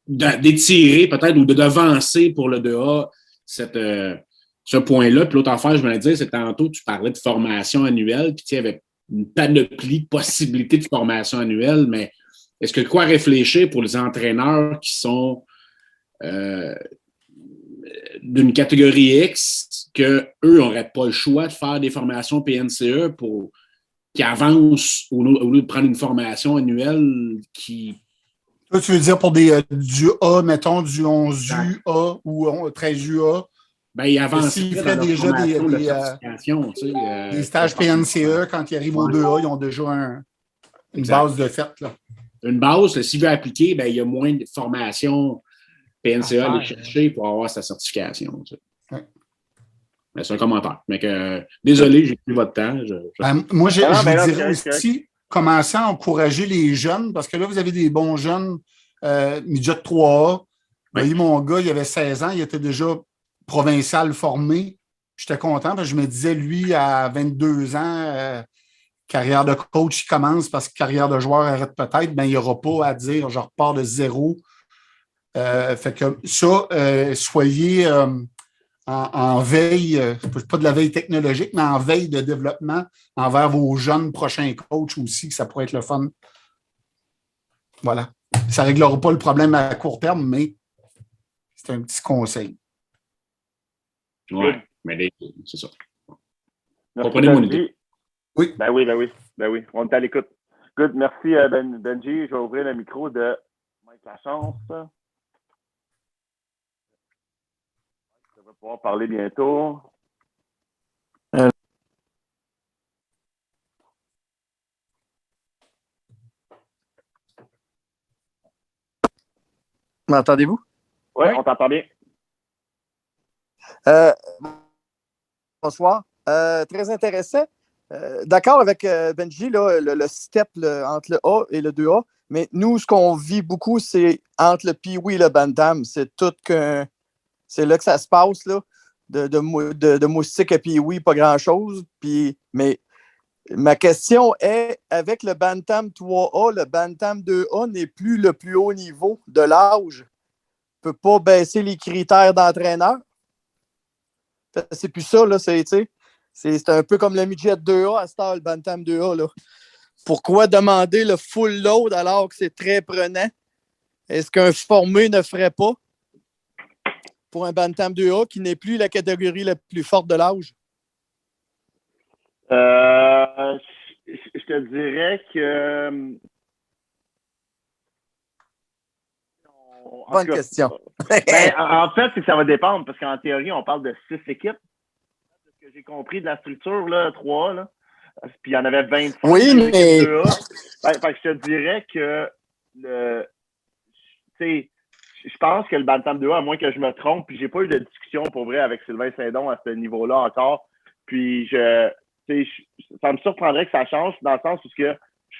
d'étirer peut-être ou de devancer pour le 2A ce point-là. Puis l'autre affaire, je voulais dire, c'est tantôt, tu parlais de formation annuelle, puis il y avait une panoplie de possibilités de formation annuelle, mais est-ce que quoi réfléchir pour les entraîneurs qui sont d'une catégorie X, qu'eux n'auraient pas le choix de faire des formations PNCE pour qu'ils avancent au lieu de prendre une formation annuelle qui... Toi, tu veux dire pour du A, mettons, du 11U A ou 13U A? Ben, ils avancent. S'ils feraient déjà des stages PNCE, quand ils arrivent au 2A, ils ont déjà une base de fait. Là. Une base, s'il veut appliquer, ben, il y a moins de formation PNCE à aller chercher pour avoir sa certification. Mais c'est un commentaire. Mais désolé, j'ai pris votre temps. Moi, je vous dirais aussi, commencer à encourager les jeunes, parce que là, vous avez des bons jeunes, midget 3A. Vous voyez, mon gars, il avait 16 ans, il était déjà provincial formé. J'étais content parce que je me disais, lui, à 22 ans, carrière de coach, il commence parce que carrière de joueur arrête peut-être, mais il n'y aura pas à dire, je repars de zéro. Fait que ça, soyez en veille, pas de la veille technologique, mais en veille de développement envers vos jeunes prochains coachs aussi, que ça pourrait être le fun. Voilà. Ça ne réglera pas le problème à court terme, mais c'est un petit conseil. Oui, mais c'est ça. Comprenez mon idée. Oui. Ben oui. On est à l'écoute. Good. Merci, Benji. Je vais ouvrir le micro de Mike Lachance. Je vais pouvoir parler bientôt. M'entendez-vous? Oui, on t'entend bien. Bonsoir. Très intéressant. D'accord avec Benji, là, le step entre le A et le 2A, mais nous, ce qu'on vit beaucoup, c'est entre le Pee-Wee et le Bantam. C'est là que ça se passe, là. De moustique à Pee-Wee, pas grand-chose. Mais ma question est, avec le Bantam 3A, le Bantam 2A n'est plus le plus haut niveau de l'âge. Ne peut pas baisser les critères d'entraîneur. C'est plus ça, là. C'est un peu comme le midget 2A à cette heure, le Bantam 2A, là. Pourquoi demander le full load alors que c'est très prenant? Est-ce qu'un formé ne ferait pas pour un Bantam 2A qui n'est plus la catégorie la plus forte de l'âge? Je te dirais que... Bonne question. En fait, c'est que ça va dépendre, parce qu'en théorie, on parle de 6 équipes. Ce que j'ai compris de la structure, là, 3, là. Puis il y en avait 25. Oui, mais... 2A. Fait que je te dirais que je pense que le Bantam 2A, à moins que je me trompe, puis j'ai pas eu de discussion pour vrai avec Sylvain Saint-Don à ce niveau-là encore. Puis ça me surprendrait que ça change dans le sens où je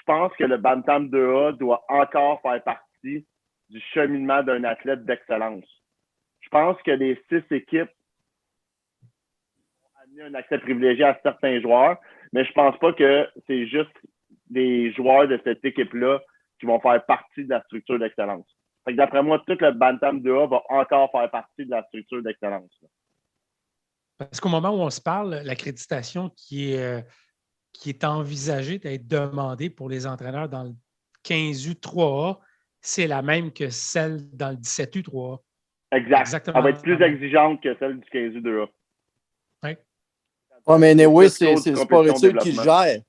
pense que le Bantam 2A doit encore faire partie du cheminement d'un athlète d'excellence. Je pense que les 6 équipes ont amené un accès privilégié à certains joueurs, mais je pense pas que c'est juste des joueurs de cette équipe-là qui vont faire partie de la structure d'excellence. Fait que d'après moi, tout le Bantam 2A va encore faire partie de la structure d'excellence. Parce qu'au moment où on se parle, l'accréditation qui est envisagée d'être demandée pour les entraîneurs dans le 15U3A, c'est la même que celle dans le 17U3A. Exact. Exactement. Elle va être plus exigeante que celle du 15U2A. Oui, mais anyway, c'est les sport-études qui le gèrent.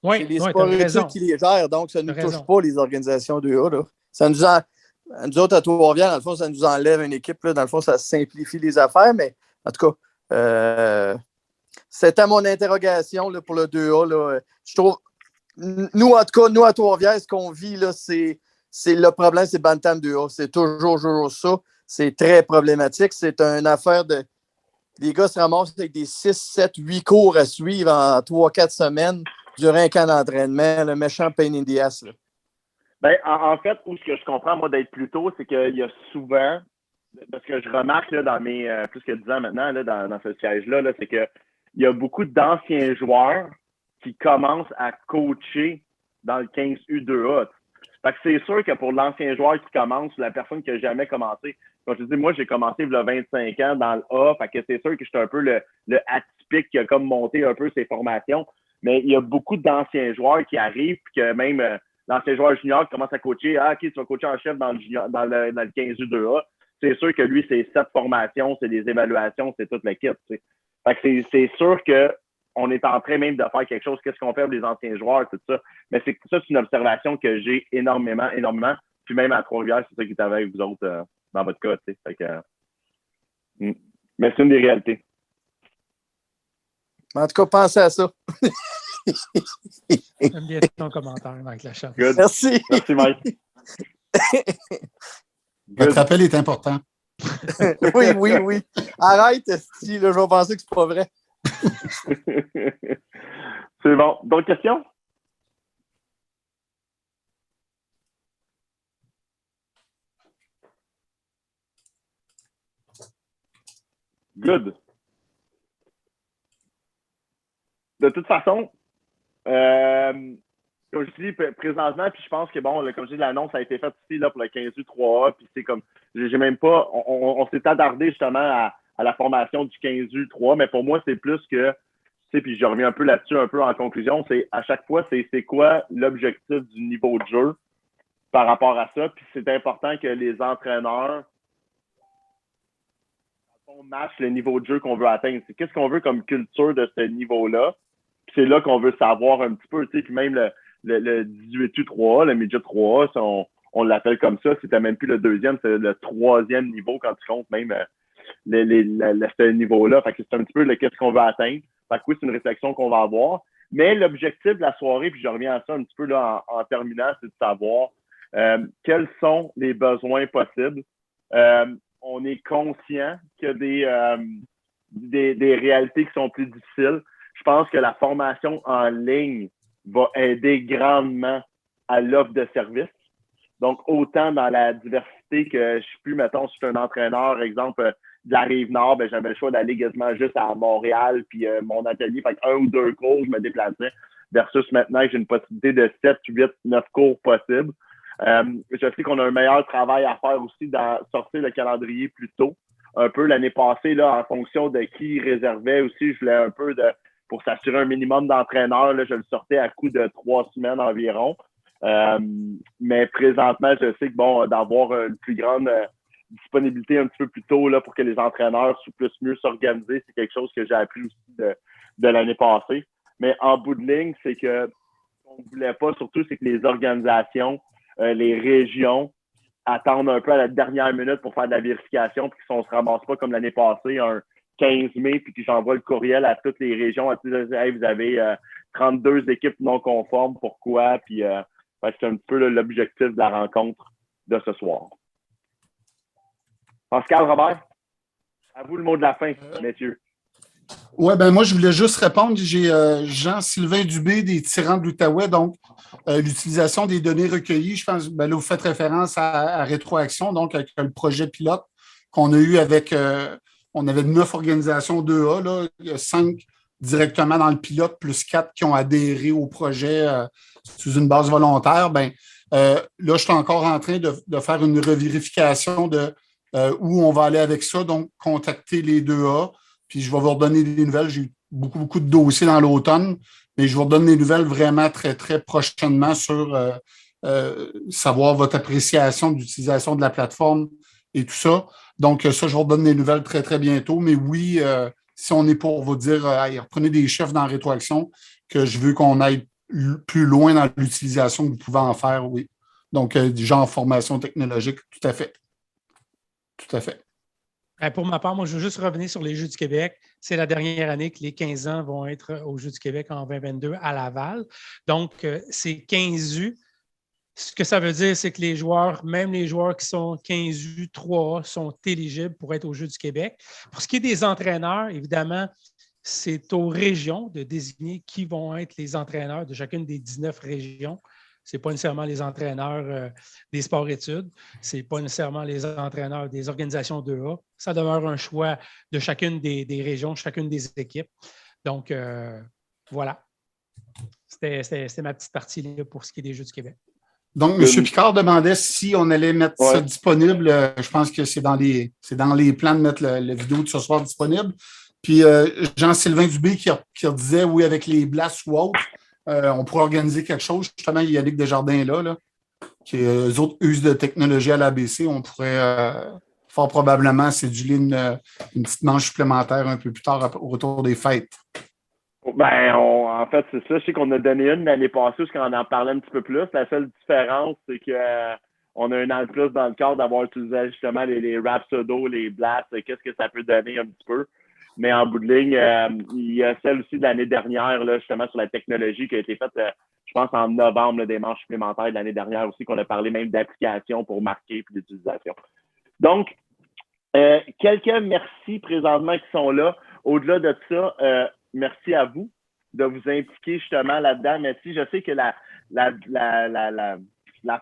Oui, c'est les sport-études qui les gèrent, donc ça ne nous touche pas, les organisations 2A. Là. Ça nous autres, à Trois-Rivières, dans le fond, ça nous enlève une équipe. Là. Dans le fond, ça simplifie les affaires, mais en tout cas, c'était mon interrogation là, pour le 2A. Là. Je trouve, nous, en tout cas, nous, à Trois-Rivières, ce qu'on vit, là, c'est le problème, c'est Bantam 2A. C'est toujours ça. c'est très problématique. C'est une affaire de... Les gars se ramassent avec des 6, 7, 8 cours à suivre en 3-4 semaines durant un camp d'entraînement. Le méchant pain in the ass. Là. Ben, en fait, où ce que je comprends, moi, d'être plus tôt, c'est qu'il y a souvent, parce que je remarque là, dans mes plus que 10 ans maintenant, là, dans ce siège-là, là, c'est qu'il y a beaucoup d'anciens joueurs qui commencent à coacher dans le 15 U2A. Fait que c'est sûr que pour l'ancien joueur qui commence, la personne qui n'a jamais commencé, comme je te dis, moi, j'ai commencé il y a 25 ans dans le A, fait que c'est sûr que j'étais un peu le atypique qui a comme monté un peu ses formations, mais il y a beaucoup d'anciens joueurs qui arrivent, puis que même l'ancien joueur junior qui commence à coacher, OK, tu vas coacher en chef dans le 15 U2A, c'est sûr que lui, c'est 7 formations, c'est des évaluations, c'est toute l'équipe. Fait que c'est sûr que on est en train même de faire quelque chose. Qu'est-ce qu'on fait pour les anciens joueurs, tout ça. Mais c'est une observation que j'ai énormément. Puis même à Trois-Rivières, c'est ça qui est avec vous autres dans votre cas. Fait que, mais c'est une des réalités. En tout cas, pensez à ça. J'aime bien ton commentaire, Mike Lachance. Good. Merci. Merci, Mike. Votre appel est important. Oui. Arrête, si je vais penser que c'est pas vrai. C'est bon. D'autres questions? Good. De toute façon, comme je dis présentement, puis je pense que, bon, comme je dis, l'annonce a été faite aussi là, pour le 15U3A, puis c'est comme, j'ai même pas, on s'est attardé justement à la formation du 15U3, mais pour moi, c'est plus que, tu sais, puis je reviens un peu là-dessus, un peu en conclusion, c'est à chaque fois, c'est quoi l'objectif du niveau de jeu par rapport à ça, puis c'est important que les entraîneurs matchent le niveau de jeu qu'on veut atteindre. C'est qu'est-ce qu'on veut comme culture de ce niveau-là, puis c'est là qu'on veut savoir un petit peu, tu sais, puis même le 18U3A, le Midget 3A, on l'appelle comme ça, c'était même plus le deuxième, c'est le troisième niveau quand tu comptes même ce niveau-là. Fait que c'est un petit peu qu'est-ce qu'on veut atteindre. Fait que oui, c'est une réflexion qu'on va avoir. Mais l'objectif de la soirée, puis je reviens à ça un petit peu là, en terminant, c'est de savoir quels sont les besoins possibles. On est conscient qu'il y a des réalités qui sont plus difficiles. Je pense que la formation en ligne va aider grandement à l'offre de services. Donc, autant dans la diversité que je suis plus, mettons, si je suis un entraîneur, exemple, de la Rive-Nord, ben, j'avais le choix d'aller quasiment juste à Montréal, puis mon atelier, fait un ou deux cours, je me déplaçais, versus maintenant que j'ai une possibilité de 7, 8, 9 cours possibles. Je sais qu'on a un meilleur travail à faire aussi dans sortir le calendrier plus tôt. Un peu l'année passée, là, en fonction de qui réservait aussi, je voulais un peu pour s'assurer un minimum d'entraîneurs, là, je le sortais à coup de 3 semaines environ. Mais présentement, je sais que bon, d'avoir une plus grande disponibilité un petit peu plus tôt là, pour que les entraîneurs puissent mieux s'organiser, c'est quelque chose que j'ai appris aussi de l'année passée. Mais en bout de ligne, c'est que ce qu'on ne voulait pas, surtout, c'est que les organisations, les régions attendent un peu à la dernière minute pour faire de la vérification, puis qu'on ne se ramasse pas comme l'année passée, un 15 mai, puis que j'envoie le courriel à toutes les régions, à dire hey, vous avez 32 équipes non conformes, pourquoi? Puis c'est un peu l'objectif de la rencontre de ce soir. Pascal, Robert, à vous le mot de la fin, messieurs. Oui, ben moi, je voulais juste répondre. J'ai Jean-Sylvain Dubé des Tyrans de l'Outaouais, donc l'utilisation des données recueillies. Je pense, ben là, vous faites référence à Rétroaction, donc avec le projet pilote qu'on a eu avec, on avait 9 organisations 2A, là, il y a 5 directement dans le pilote, plus 4 qui ont adhéré au projet sous une base volontaire. Ben, là, je suis encore en train de faire une revérification de où on va aller avec ça, donc contacter les 2A. Puis je vais vous redonner des nouvelles. J'ai eu beaucoup de dossiers dans l'automne, mais je vous redonne des nouvelles vraiment très, très prochainement sur savoir votre appréciation de l'utilisation de la plateforme et tout ça. Donc, ça, je vous redonne des nouvelles très, très bientôt. Mais oui, si on est pour vous dire, reprenez des chefs dans Rétroaction, que je veux qu'on aille plus loin dans l'utilisation que vous pouvez en faire, oui. Donc, du genre formation technologique, tout à fait. Tout à fait. Pour ma part, moi, je veux juste revenir sur les Jeux du Québec. C'est la dernière année que les 15 ans vont être aux Jeux du Québec en 2022 à Laval. Donc, c'est 15 U Ce que ça veut dire, c'est que les joueurs, même les joueurs qui sont 15U, 3A, sont éligibles pour être aux Jeux du Québec. Pour ce qui est des entraîneurs, évidemment, c'est aux régions de désigner qui vont être les entraîneurs de chacune des 19 régions. Ce n'est pas nécessairement les entraîneurs des sports-études, ce n'est pas nécessairement les entraîneurs des organisations 2A. Ça demeure un choix de chacune des régions, chacune des équipes. Donc, voilà. C'était ma petite partie là, pour ce qui est des Jeux du Québec. Donc, M. Picard demandait si on allait mettre ça disponible. Je pense que c'est dans les plans de mettre la vidéo de ce soir disponible. Puis Jean-Sylvain Dubé qui disait, oui, avec les Blasts ou autres, on pourrait organiser quelque chose. Justement, il y a Yannick Desjardins là qui eux autres usent de technologie à l'ABC. On pourrait fort probablement céduler une petite manche supplémentaire un peu plus tard au retour des fêtes. Ben, en fait, c'est ça. Je sais qu'on a donné une l'année passée, parce qu'on en parlait un petit peu plus. La seule différence, c'est que on a un an de plus dans le cadre d'avoir utilisé justement les Rhapsodo, les Blasts, qu'est-ce que ça peut donner un petit peu. Mais en bout de ligne, il y a celle aussi de l'année dernière, là, justement, sur la technologie qui a été faite, je pense, en novembre, là, des manches supplémentaires de l'année dernière aussi, qu'on a parlé même d'applications pour marquer et d'utilisation. Donc, quelques merci présentement qui sont là. Au-delà de ça, merci à vous de vous impliquer justement là-dedans. Merci. Je sais que la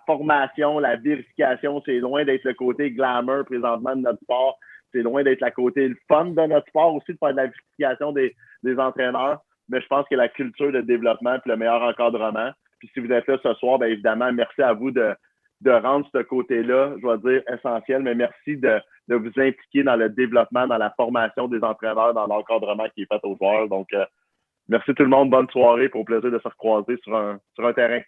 formation, la vérification, c'est loin d'être le côté glamour présentement de notre sport. C'est loin d'être le côté le fun de notre sport aussi, de faire de la vérification des entraîneurs. Mais je pense que la culture de développement et le meilleur encadrement. Puis si vous êtes là ce soir, bien évidemment, merci à vous de rendre ce côté-là, je vais dire, essentiel, mais merci de vous impliquer dans le développement, dans la formation des entraîneurs, dans l'encadrement qui est fait aux joueurs. Donc, merci tout le monde. Bonne soirée. Pour le plaisir de se recroiser sur un terrain.